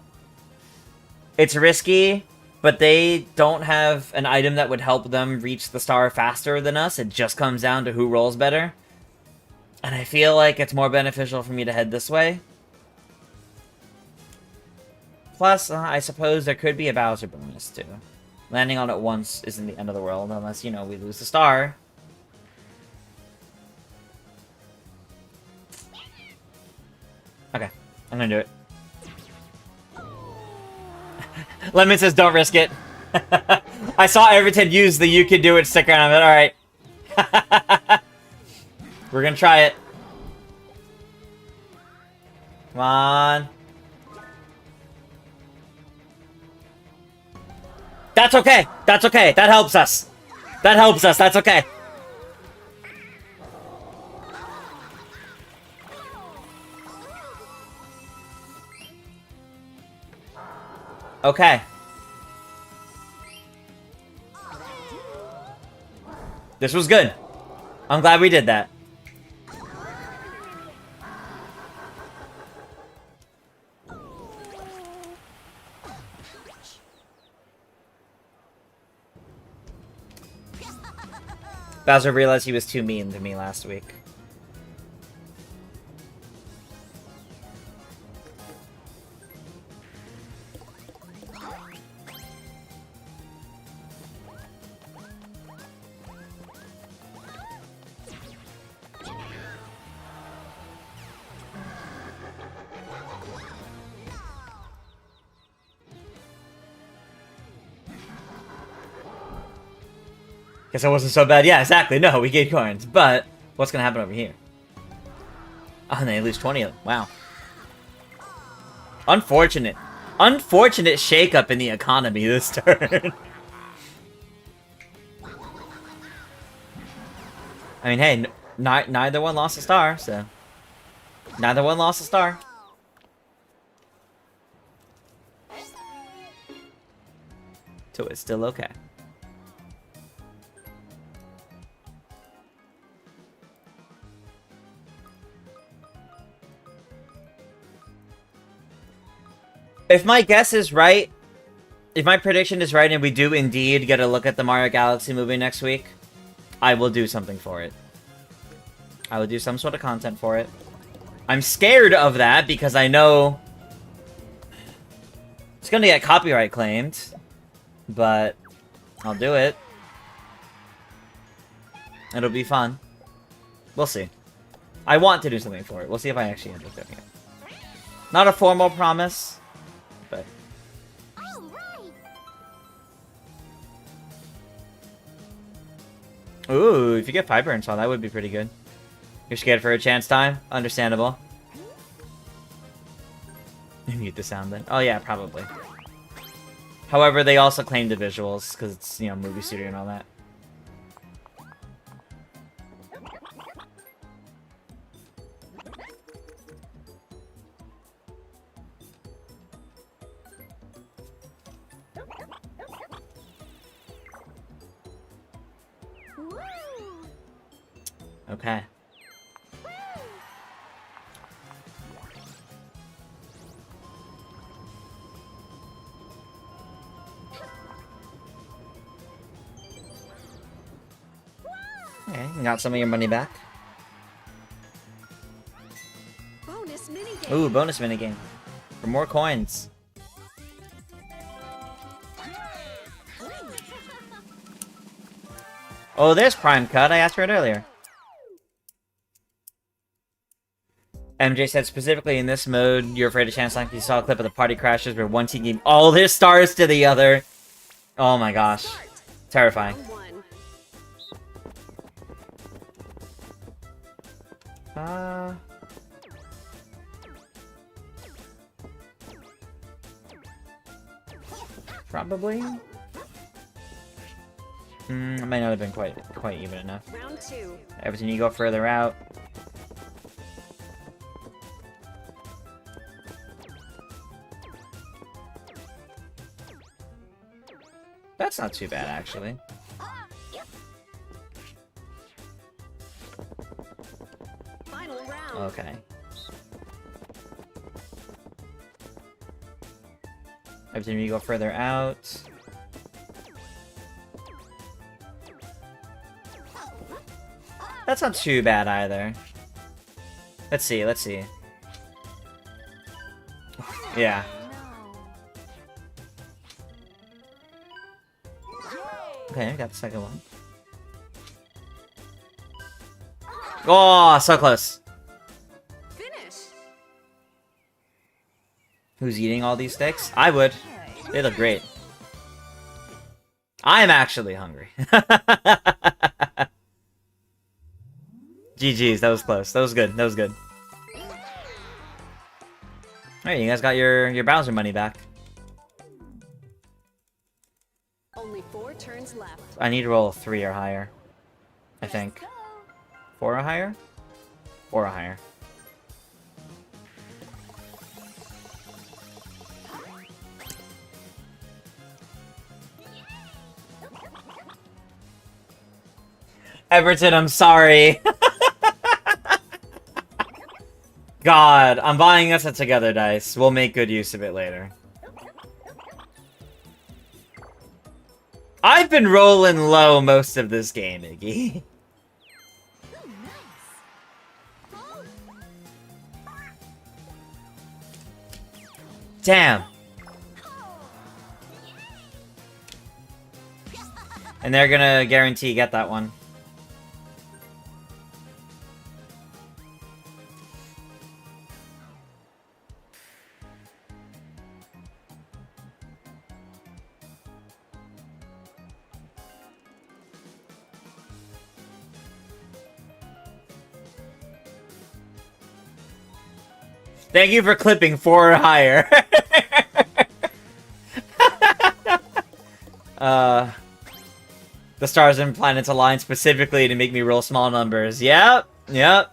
It's risky, but they don't have an item that would help them reach the star faster than us. It just comes down to who rolls better. And I feel like it's more beneficial for me to head this way. Plus, I suppose there could be a Bowser bonus, too. Landing on it once isn't the end of the world, unless, you know, we lose the star. Okay, I'm gonna do it. Lemon says don't risk it. I saw Everton use the "you can do it" sticker, and I'm like, alright. We're gonna try it. Come on. That's okay. That's okay. That helps us. That helps us. That's okay. Okay. This was good. I'm glad we did that. Bowser realized he was too mean to me last week. Guess it wasn't so bad. Yeah, exactly. No, we get coins. But what's going to happen over here? Oh, and they lose 20 of them. Wow. Unfortunate. Unfortunate shakeup in the economy this turn. I mean, hey, neither one lost a star, so... Neither one lost a star. So it's still okay. If my guess is right, if my prediction is right and we do indeed get a look at the Mario Galaxy movie next week, I will do something for it. I will do some sort of content for it. I'm scared of that because I know it's gonna get copyright claimed, but I'll do it. It'll be fun. We'll see. I want to do something for it. We'll see if I actually end up doing it. Not a formal promise, but... Ooh, if you get Fiber installed, that would be pretty good. You're scared for a chance time? Understandable. Mute the sound then. Oh yeah, probably. However, they also claim the visuals, because it's, you know, movie studio and all that. Okay. Okay, you got some of your money back. Bonus minigame. Ooh, bonus minigame. For more coins. Oh, there's Prime Cut. I asked for it earlier. MJ said specifically in this mode, you're afraid of chance like you saw a clip of the party crashes where one team gave all their stars to the other. Oh my gosh. Terrifying. Probably. It might not have been quite even enough. Round 2. Everything you go further out. That's not too bad, actually. Final round. Okay. Every time you go further out. That's not too bad either. Let's see, let's see. Yeah. Okay, I got the second one. Oh, so close. Finish. Who's eating all these sticks? I would. They look great. I'm actually hungry. GG's, that was close. That was good. That was good. Alright, you guys got your Bowser money back. Only 4 turns left. I need to roll 3 or higher. I think. 4 or higher? 4 or higher. Everton, I'm sorry. God, I'm buying us a Together dice. We'll make good use of it later. I've been rolling low most of this game, Iggy. Damn. And they're gonna guarantee get that one. Thank you for clipping 4 or higher. The stars and planets align specifically to make me roll small numbers. Yep, yep.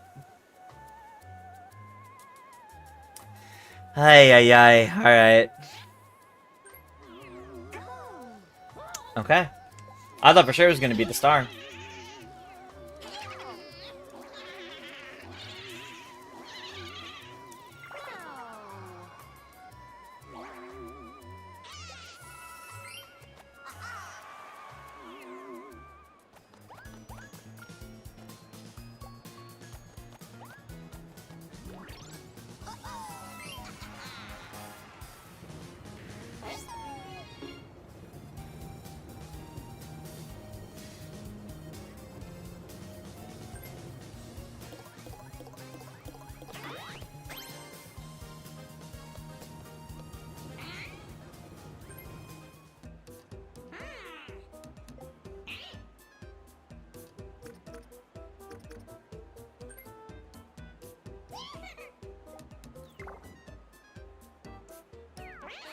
Ay, alright. Okay. I thought for sure it was gonna be the star.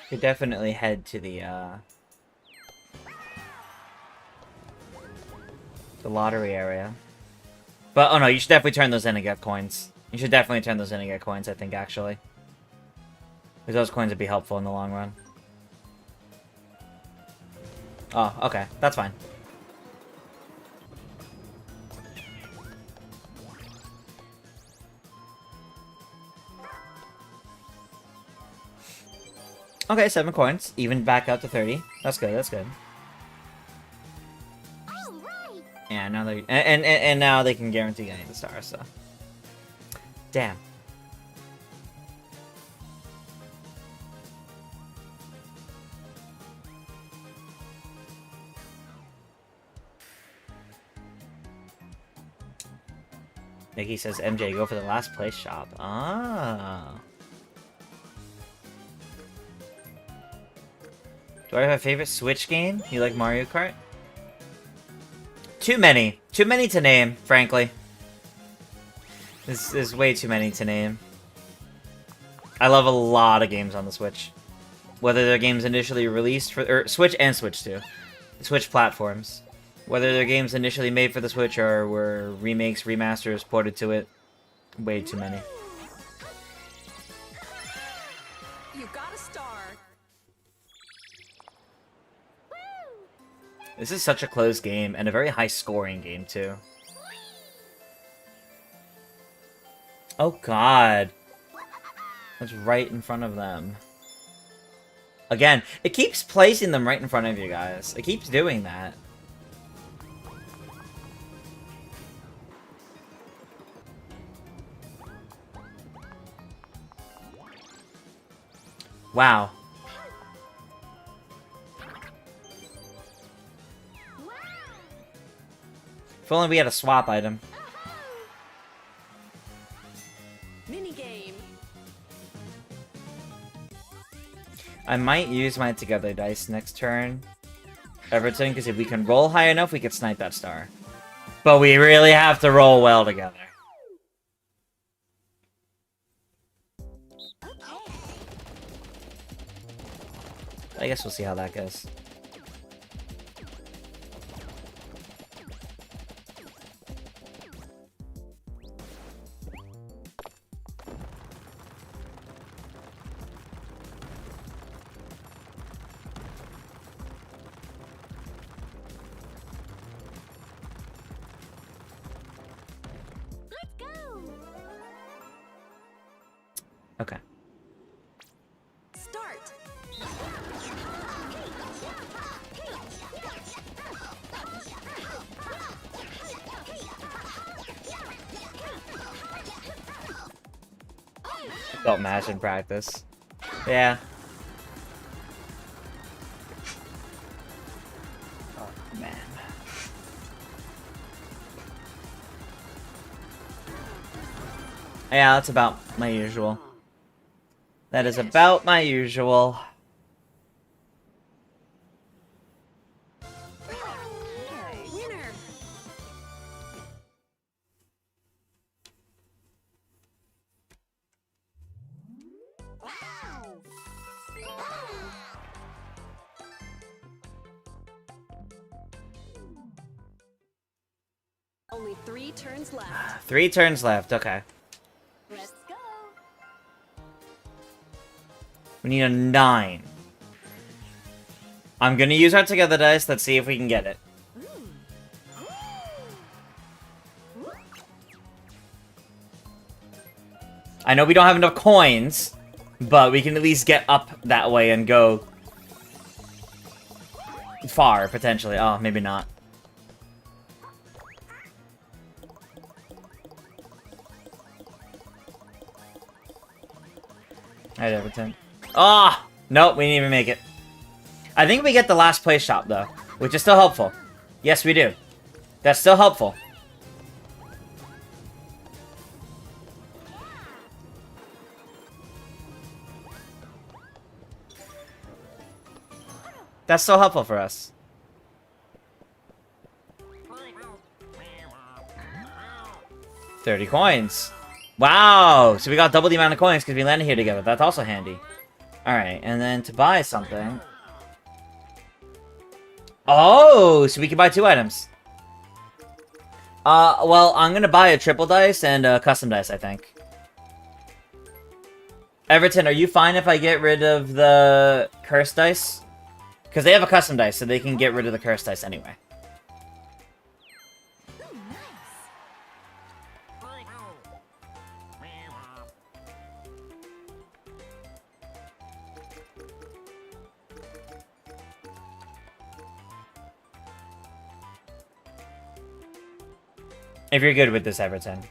Could definitely head to the lottery area. But, oh no, you should definitely turn those in and get coins. You should definitely turn those in and get coins, I think, actually. Because those coins would be helpful in the long run. Oh, okay. That's fine. Okay, 7 coins. Even back up to 30. That's good, that's good. Yeah, now they and now they can guarantee getting the stars, so. Damn. Nikki says, MJ, go for the last place shop. Ah. Do I have a favorite Switch game? You like Mario Kart? Too many. Too many to name, frankly. There's way too many to name. I love a lot of games on the Switch. Whether they're games initially released for Switch and Switch 2. Switch platforms. Whether they're games initially made for the Switch or were remakes, remasters ported to it. Way too many. You got a star. This is such a close game, and a very high-scoring game, too. Oh god. That's right in front of them. Again, it keeps placing them right in front of you guys. It keeps doing that. Wow. If only we had a swap item. Mini game. I might use my together dice next turn, Everton, because if we can roll high enough, we could snipe that star. But we really have to roll well together. I guess we'll see how that goes. Okay. Start. Don't match in practice. Yeah. Oh, man. Yeah, that's about my usual. That is about my usual. Winner. Only 3 turns left. 3 turns left, okay. Let's go. We need a 9. I'm gonna use our together dice, let's see if we can get it. I know we don't have enough coins, but we can at least get up that way and go far, potentially. Oh, maybe not. Alright, Everton. Ah! Oh, nope, we didn't even make it. I think we get the last place shop, though, which is still helpful. Yes, we do. That's still helpful. That's so helpful for us. $30 coins. Wow! So we got double the amount of coins because we landed here together. That's also handy. Alright, and then to buy something... Oh! So we can buy 2 items. Well, I'm gonna buy a triple dice and a custom dice, I think. Everton, are you fine if I get rid of the cursed dice? Because they have a custom dice, so they can get rid of the cursed dice anyway. If you're good with this, Everton.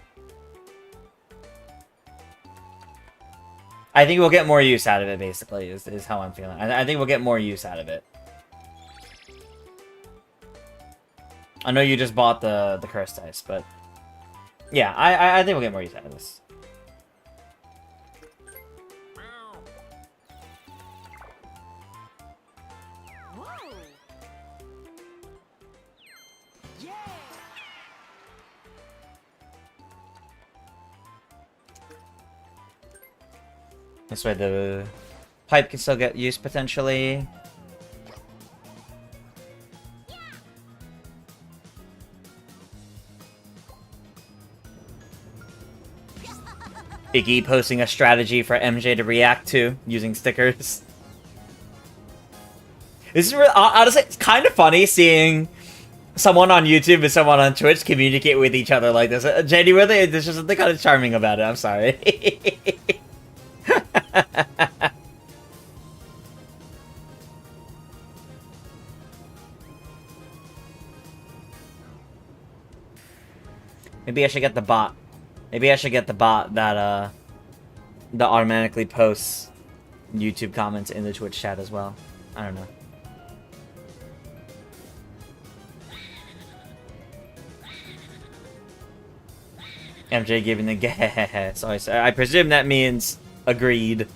I think we'll get more use out of it, basically, is how I'm feeling. I think we'll get more use out of it. I know you just bought the cursed dice, but... Yeah, I think we'll get more use out of this. This way the pipe can still get used, potentially. Iggy posting a strategy for MJ to react to, using stickers. This is really, honestly, it's kind of funny seeing someone on YouTube and someone on Twitch communicate with each other like this. Genuinely, there's just something kind of charming about it, I'm sorry. Maybe I should get the bot. Maybe I should get the bot that automatically posts YouTube comments in the Twitch chat as well. I don't know. MJ giving the guess. So I presume that means agreed.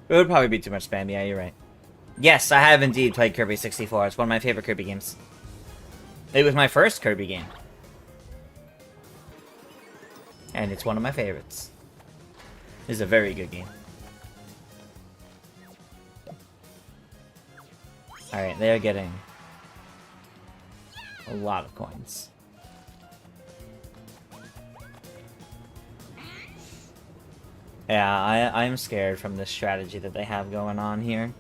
It would probably be too much spam, yeah, you're right. Yes, I have indeed played Kirby 64. It's one of my favorite Kirby games. It was my first Kirby game. And it's one of my favorites. It's a very good game. Alright, they're getting a lot of coins. Yeah, I'm scared from the strategy that they have going on here.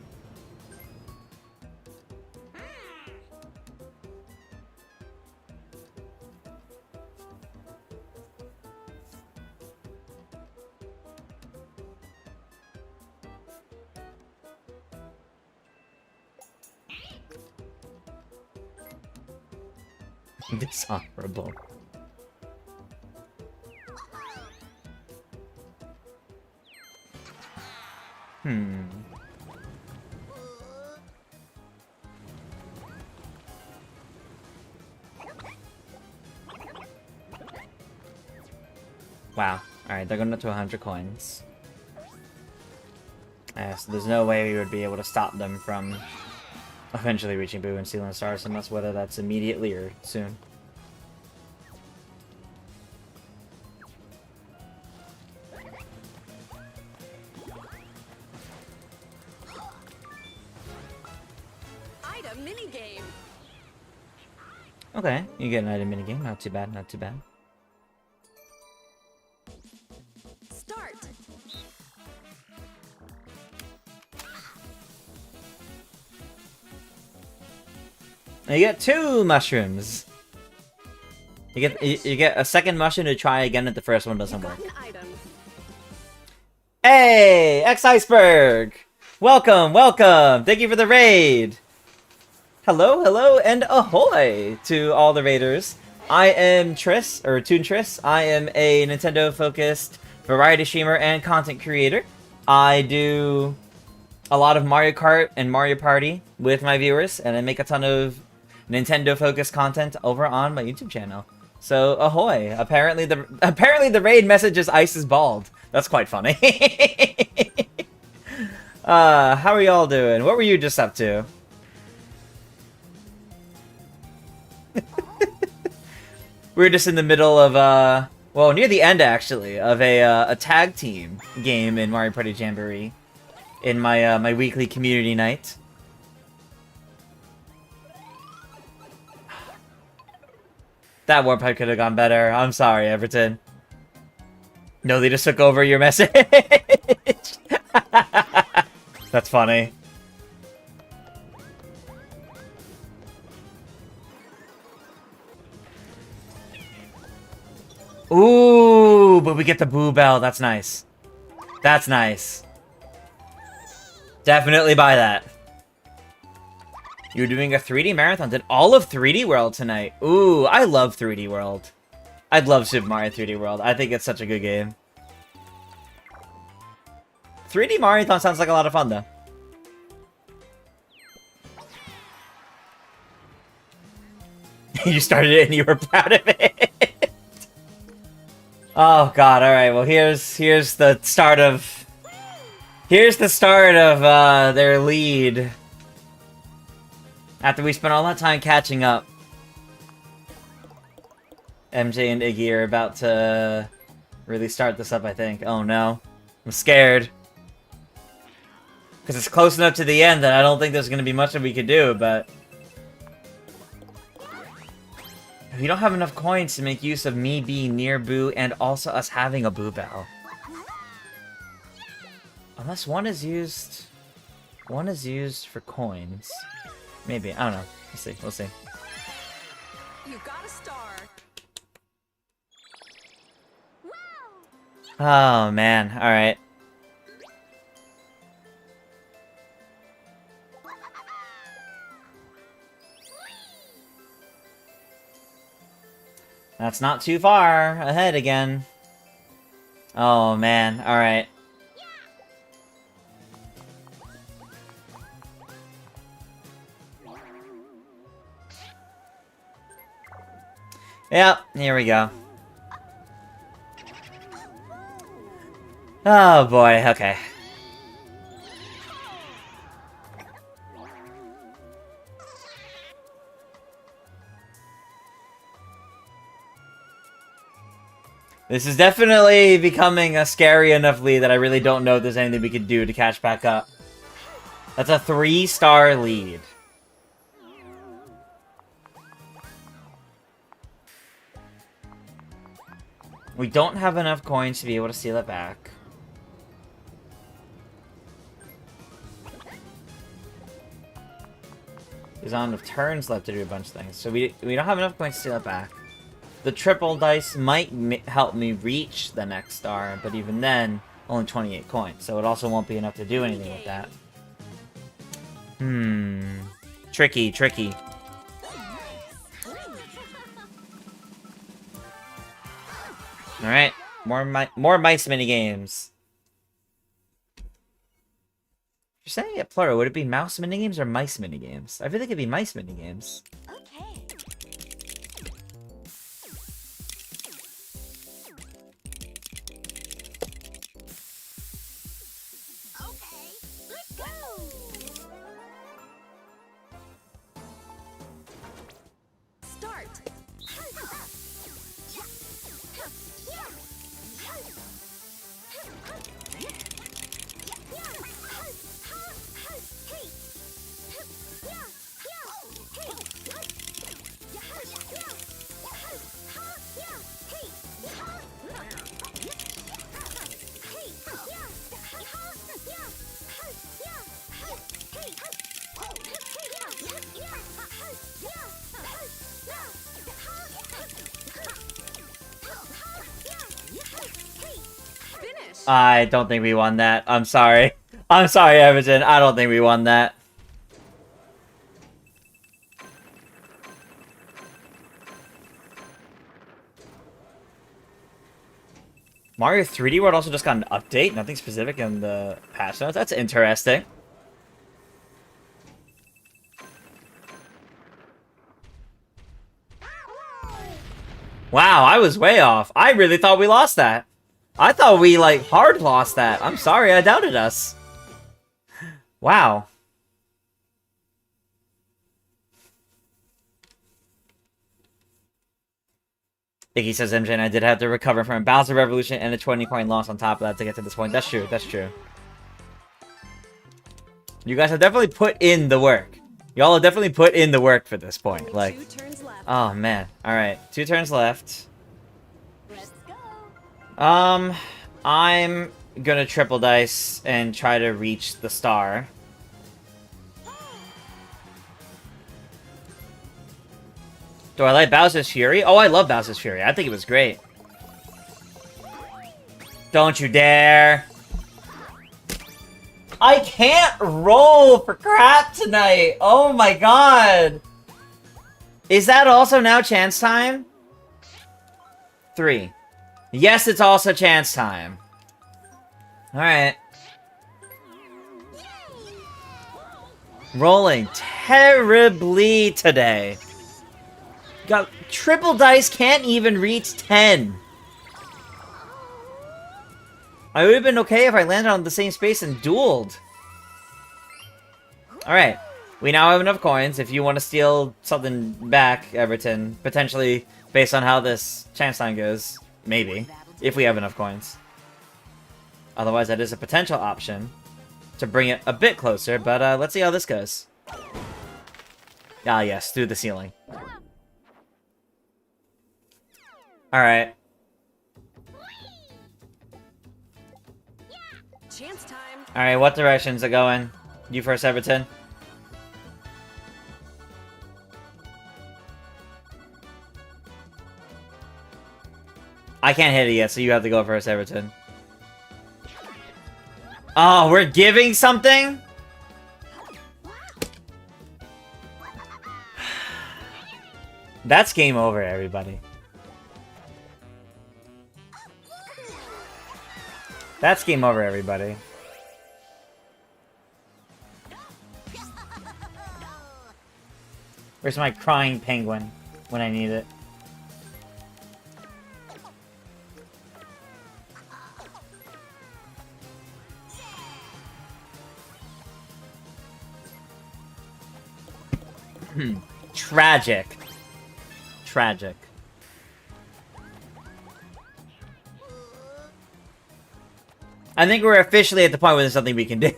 Dishonorable. Wow. Alright, they're going up to 100 coins. So there's no way we would be able to stop them from eventually reaching Boo and stealing stars, unless whether that's immediately or soon. Item minigame. Okay, you get an item minigame. Not too bad, not too bad. Start. You get 2 mushrooms. You get a second mushroom to try again if the first one doesn't work. Hey, X Iceberg! Welcome, welcome! Thank you for the raid! Hello, hello, and ahoy to all the raiders. I am Triss, or Toon Triss. I am a Nintendo-focused variety streamer and content creator. I do a lot of Mario Kart and Mario Party with my viewers, and I make a ton of Nintendo-focused content over on my YouTube channel. So, ahoy! Apparently the raid message is Ice is bald. That's quite funny. How are y'all doing? What were you just up to? We were just in the middle of, well, near the end, actually, of a tag team game in Mario Party Jamboree in my, my weekly community night. That warp pipe could have gone better. I'm sorry, Everton. No, they just took over your message. That's funny. Ooh, but we get the Boo Bell. That's nice. That's nice. Definitely buy that. You're doing a 3D marathon. Did all of 3D World tonight. Ooh, I love 3D World. I'd love Super Mario 3D World. I think it's such a good game. 3D Marathon sounds like a lot of fun, though. You started it and you were proud of it. Oh god, alright, well here's the start of... Here's the start of their lead. After we spent all that time catching up. MJ and Iggy are about to really start this up, I think. Oh no. I'm scared. Because it's close enough to the end that I don't think there's going to be much that we could do, but... If you don't have enough coins to make use of me being near Boo and also us having a Boo Bell. Unless one is used... One is used for coins. Maybe. I don't know. We'll see. We'll see. You got a star. Oh, man. Alright. That's not too far ahead again. Oh, man. Alright. Yep, here we go. Oh boy, okay. This is definitely becoming a scary enough lead that I really don't know if there's anything we could do to catch back up. That's a 3-star lead. We don't have enough coins to be able to steal it back. There's not enough turns left to do a bunch of things, so we don't have enough coins to steal it back. The triple dice might help me reach the next star, but even then, only 28 coins, so it also won't be enough to do anything with that. Tricky, tricky. Alright, more mice minigames. You're saying it plural, would it be mouse minigames or mice minigames? I feel like it'd be mice minigames. Okay. Okay, let's go. Start. I don't think we won that. I'm sorry. I'm sorry, Everton. I don't think we won that. Mario 3D World also just got an update. Nothing specific in the patch notes. That's interesting. Wow, I was way off. I really thought we lost that. I thought we, like, hard lost that. I'm sorry, I doubted us. Wow. Iggy says MJ and I did have to recover from a Bowser Revolution and a 20-coin loss on top of that to get to this point. That's true, that's true. You guys have definitely put in the work. Y'all have definitely put in the work for this point. Like, 2 turns left. oh man. Alright, 2 turns left. Let's go. I'm gonna triple dice and try to reach the star. Do I like Bowser's Fury? Oh, I love Bowser's Fury. I think it was great. Don't you dare. I can't roll for crap tonight. Oh my god. Is that also now chance time? 3. Yes, it's also chance time. Alright. Rolling terribly today. Got triple dice, can't even reach 10. I would have been okay if I landed on the same space and dueled. Alright. We now have enough coins if you want to steal something back, Everton. Potentially, based on how this chance time goes. Maybe. If we have enough coins. Otherwise, that is a potential option. to bring it a bit closer, but let's see how this goes. Ah, yes, through the ceiling. Alright. Chance time. Alright, what direction's it going? You first, Everton? I can't hit it yet, so you have to go first, Everton. Oh, we're giving something? That's game over, everybody. That's game over, everybody. Where's my crying penguin when I need it? Tragic. Tragic. I think we're officially at the point where there's something we can do.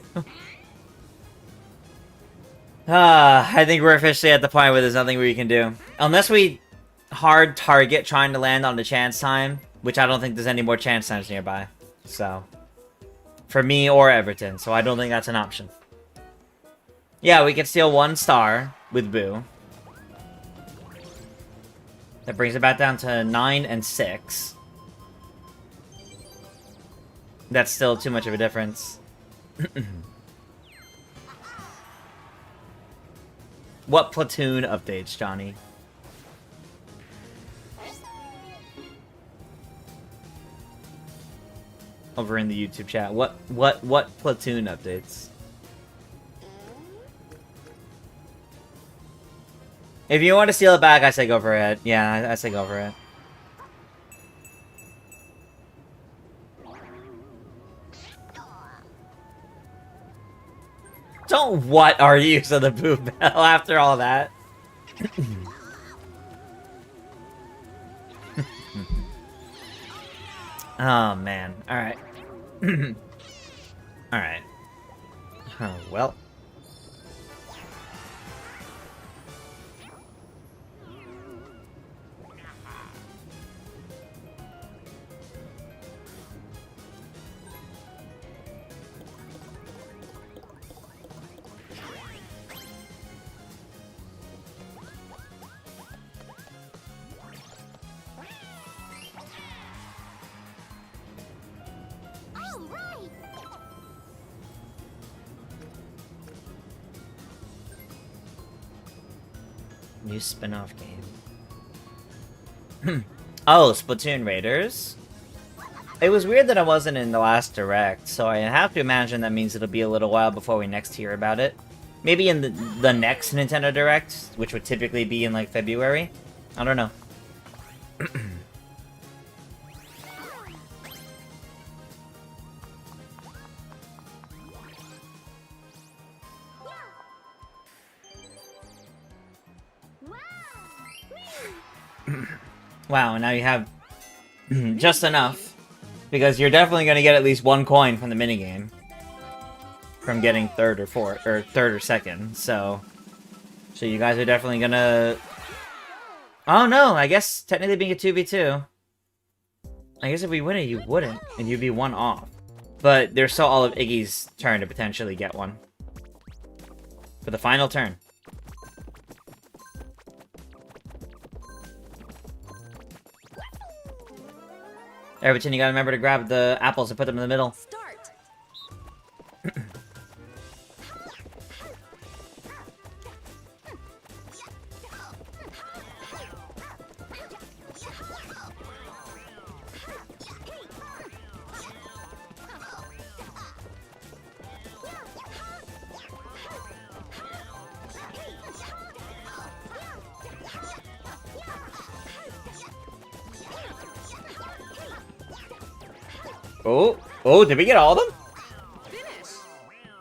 I think we're officially at the point where there's nothing we can do. Unless we hard target trying to land on the chance time, which I don't think there's any more chance times nearby. So, for me or Everton, so I don't think that's an option. Yeah, we can steal 1 star with Boo. That brings it back down to 9 and 6. That's still too much of a difference. What platoon updates, Johnny? Over in the YouTube chat. What platoon updates? If you want to steal it back, I say go for it. Yeah, I say go for it. Don't what are you of the Boo Bell after all that? Oh man. Alright. Alright. Oh, well. New spin-off game. Oh, Splatoon Raiders. It was weird that I wasn't in the last Direct, so I have to imagine that means it'll be a little while before we next hear about it. Maybe in the next Nintendo Direct, which would typically be in, like, February? I don't know. Wow, now you have just enough. Because you're definitely going to get at least 1 coin from the minigame. From getting 3rd or 4th, or 3rd or 2nd, so you guys are definitely going to... Oh no, I guess technically being a 2v2. I guess if we win it, you wouldn't, and you'd be 1 off. But there's still all of Iggy's turn to potentially get 1. For the final turn. Everton, you gotta remember to grab the apples and put them in the middle. Start. Oh, did we get all of them? Finish.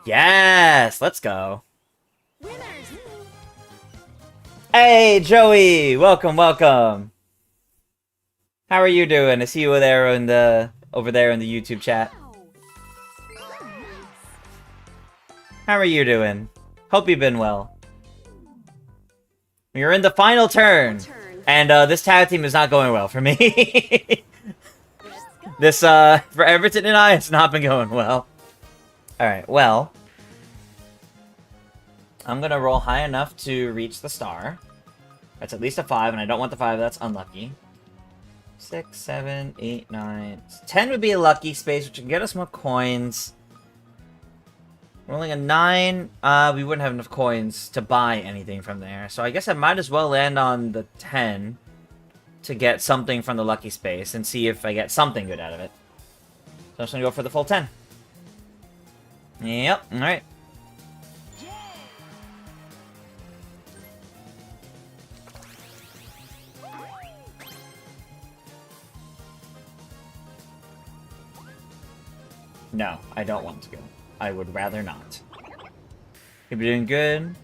Yes, let's go. Winners. Hey, Joey, welcome. How are you doing? I see you over there in the YouTube chat. Wow. How are you doing? Hope you've been well. You're in the final turn. And this tag team is not going well for me. This, for Everton and I, it's not been going well. Alright, well. I'm gonna roll high enough to reach the star. That's at least a 5, and I don't want the 5, that's unlucky. 6, 7, 8, 9... 10 would be a lucky space, which can get us more coins. Rolling a 9, we wouldn't have enough coins to buy anything from there. So I guess I might as well land on the 10 to get something from the lucky space and see if I get something good out of it. So I'm just gonna go for the full 10. Yep, alright. No, I don't want to go. I would rather not. You've been doing good.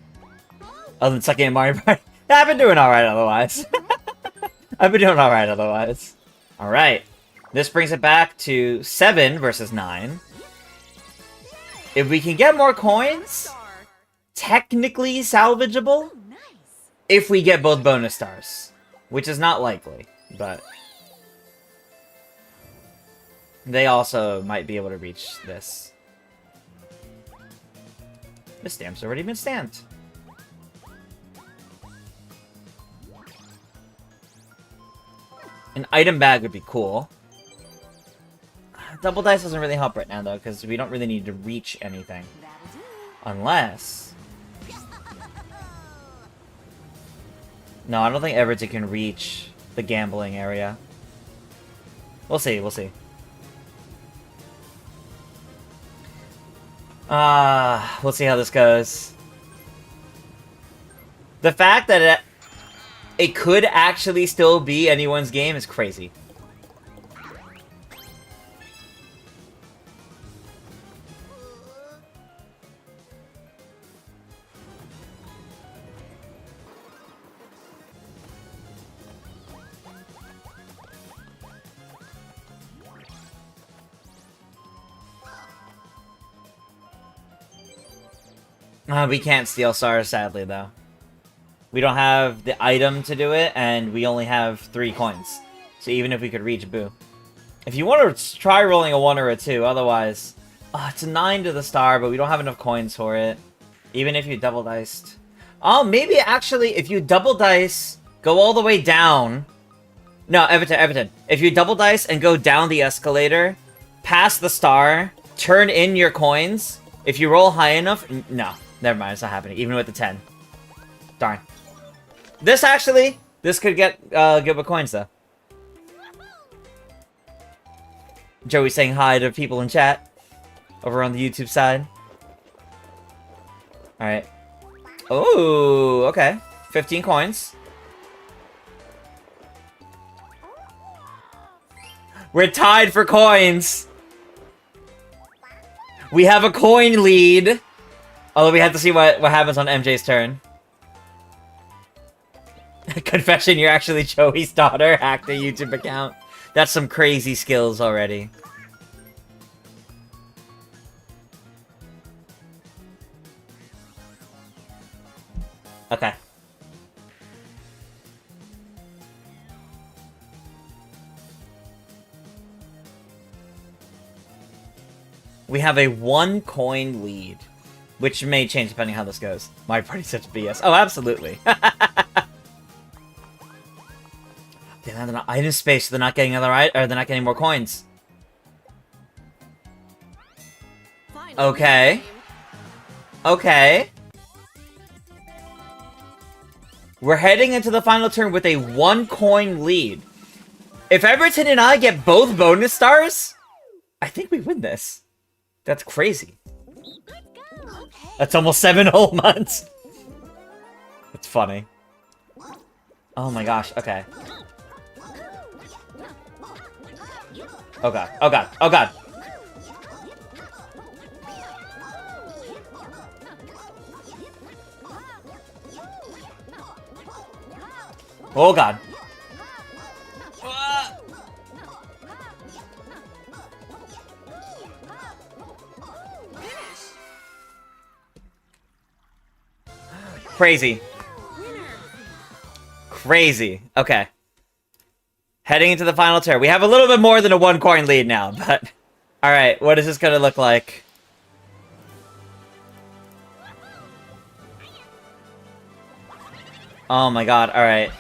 Other than sucking at Mario Party. I've been doing alright otherwise. I've been doing alright otherwise. Alright. This brings it back to 7 versus 9. If we can get more coins, technically salvageable. If we get both bonus stars. Which is not likely, but... they also might be able to reach this. This stamp's already been stamped. An item bag would be cool. Double dice doesn't really help right now, though, because we don't really need to reach anything. Unless... no, I don't think Everton can reach the gambling area. We'll see, we'll see. We'll see how this goes. The fact that it could actually still be anyone's game is crazy. We can't steal stars, sadly, though. We don't have the item to do it, and we only have 3 coins. So even if we could reach Boo. If you want to try rolling a 1 or a 2, otherwise... it's a 9 to the star, but we don't have enough coins for it. Even if you double diced. Oh, maybe actually, if you double dice, go all the way down... no, Everton. If you double dice and go down the escalator, past the star, turn in your coins, if you roll high enough... no. Never mind, it's not happening, even with the 10. Darn. This actually, this could get good with coins, though. Joey's saying hi to people in chat. Over on the YouTube side. Alright. Oh, okay. 15 coins. We're tied for coins! We have a coin lead! Although we have to see what happens on MJ's turn. Confession, you're actually Joey's daughter. Hack the YouTube account. That's some crazy skills already. Okay. We have a 1 coin lead. Which may change depending how this goes. My party's such BS. Oh, absolutely. They're not enough item space, so they're not getting or they're not getting more coins. Okay. Okay. We're heading into the final turn with a 1 coin lead. If Everton and I get both bonus stars, I think we win this. That's crazy. That's almost 7 whole months. It's funny. Oh my gosh, okay. Oh god, oh god, oh god. Oh god. Crazy. Winner. Crazy. Okay. Heading into the final turn. We have a little bit more than a 1 coin lead now, but... Alright, what is this gonna look like? Oh my god, alright.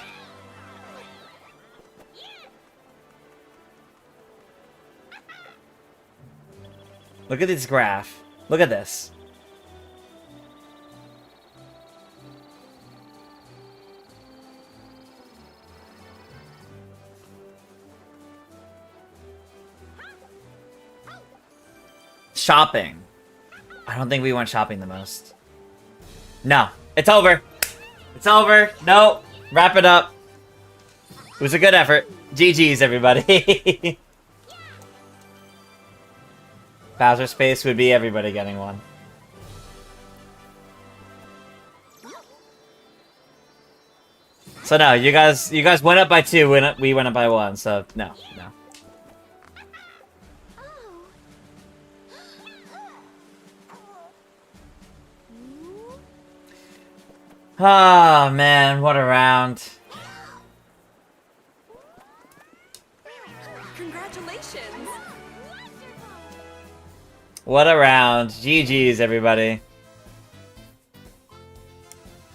Look at this graph. Look at this. Shopping. I don't think we went shopping the most. No. It's over. It's over. No. Wrap it up. It was a good effort. GG's, everybody. Bowser space would be everybody getting one. So no, you guys went up by 2, we went up by 1, so no. Ah, man, what a round. Congratulations. What a round. GG's, everybody.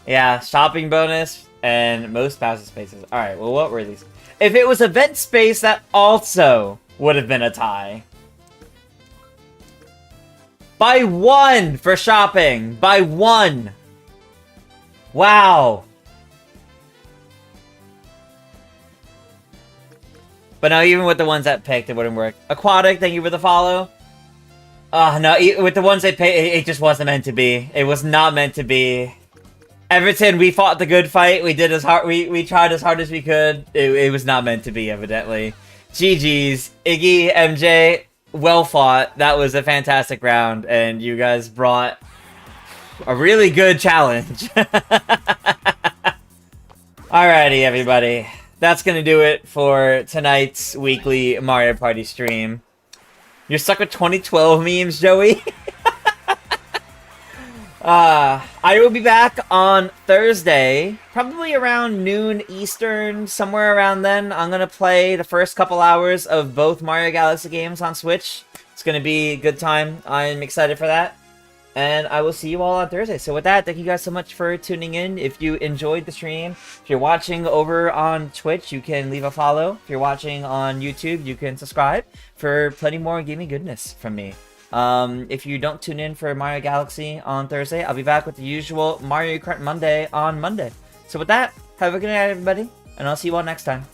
Yeah, shopping bonus and most Bowser spaces. Alright, well, what were these? If it was event space, that also would have been a tie. By 1 for shopping. By 1. Wow. But no, even with the ones that picked, it wouldn't work. Aquatic, thank you for the follow. No, with the ones they picked, it just wasn't meant to be. It was not meant to be. Everton, we fought the good fight. We did as hard. We tried as hard as we could. It was not meant to be, evidently. GG's. Iggy, MJ, well fought. That was a fantastic round, and you guys brought a really good challenge. Alrighty, everybody. That's gonna do it for tonight's weekly Mario Party stream. You're stuck with 2012 memes, Joey? I will be back on Thursday, probably around noon Eastern, somewhere around then. I'm gonna play the first couple hours of both Mario Galaxy games on Switch. It's gonna be a good time. I'm excited for that. And I will see you all on Thursday. So with that, thank you guys so much for tuning in. If you enjoyed the stream, if you're watching over on Twitch, you can leave a follow. If you're watching on YouTube, you can subscribe for plenty more gaming goodness from me. If you don't tune in for Mario Galaxy on Thursday, I'll be back with the usual Mario Kart Monday on Monday. So with that, have a good night, everybody, and I'll see you all next time.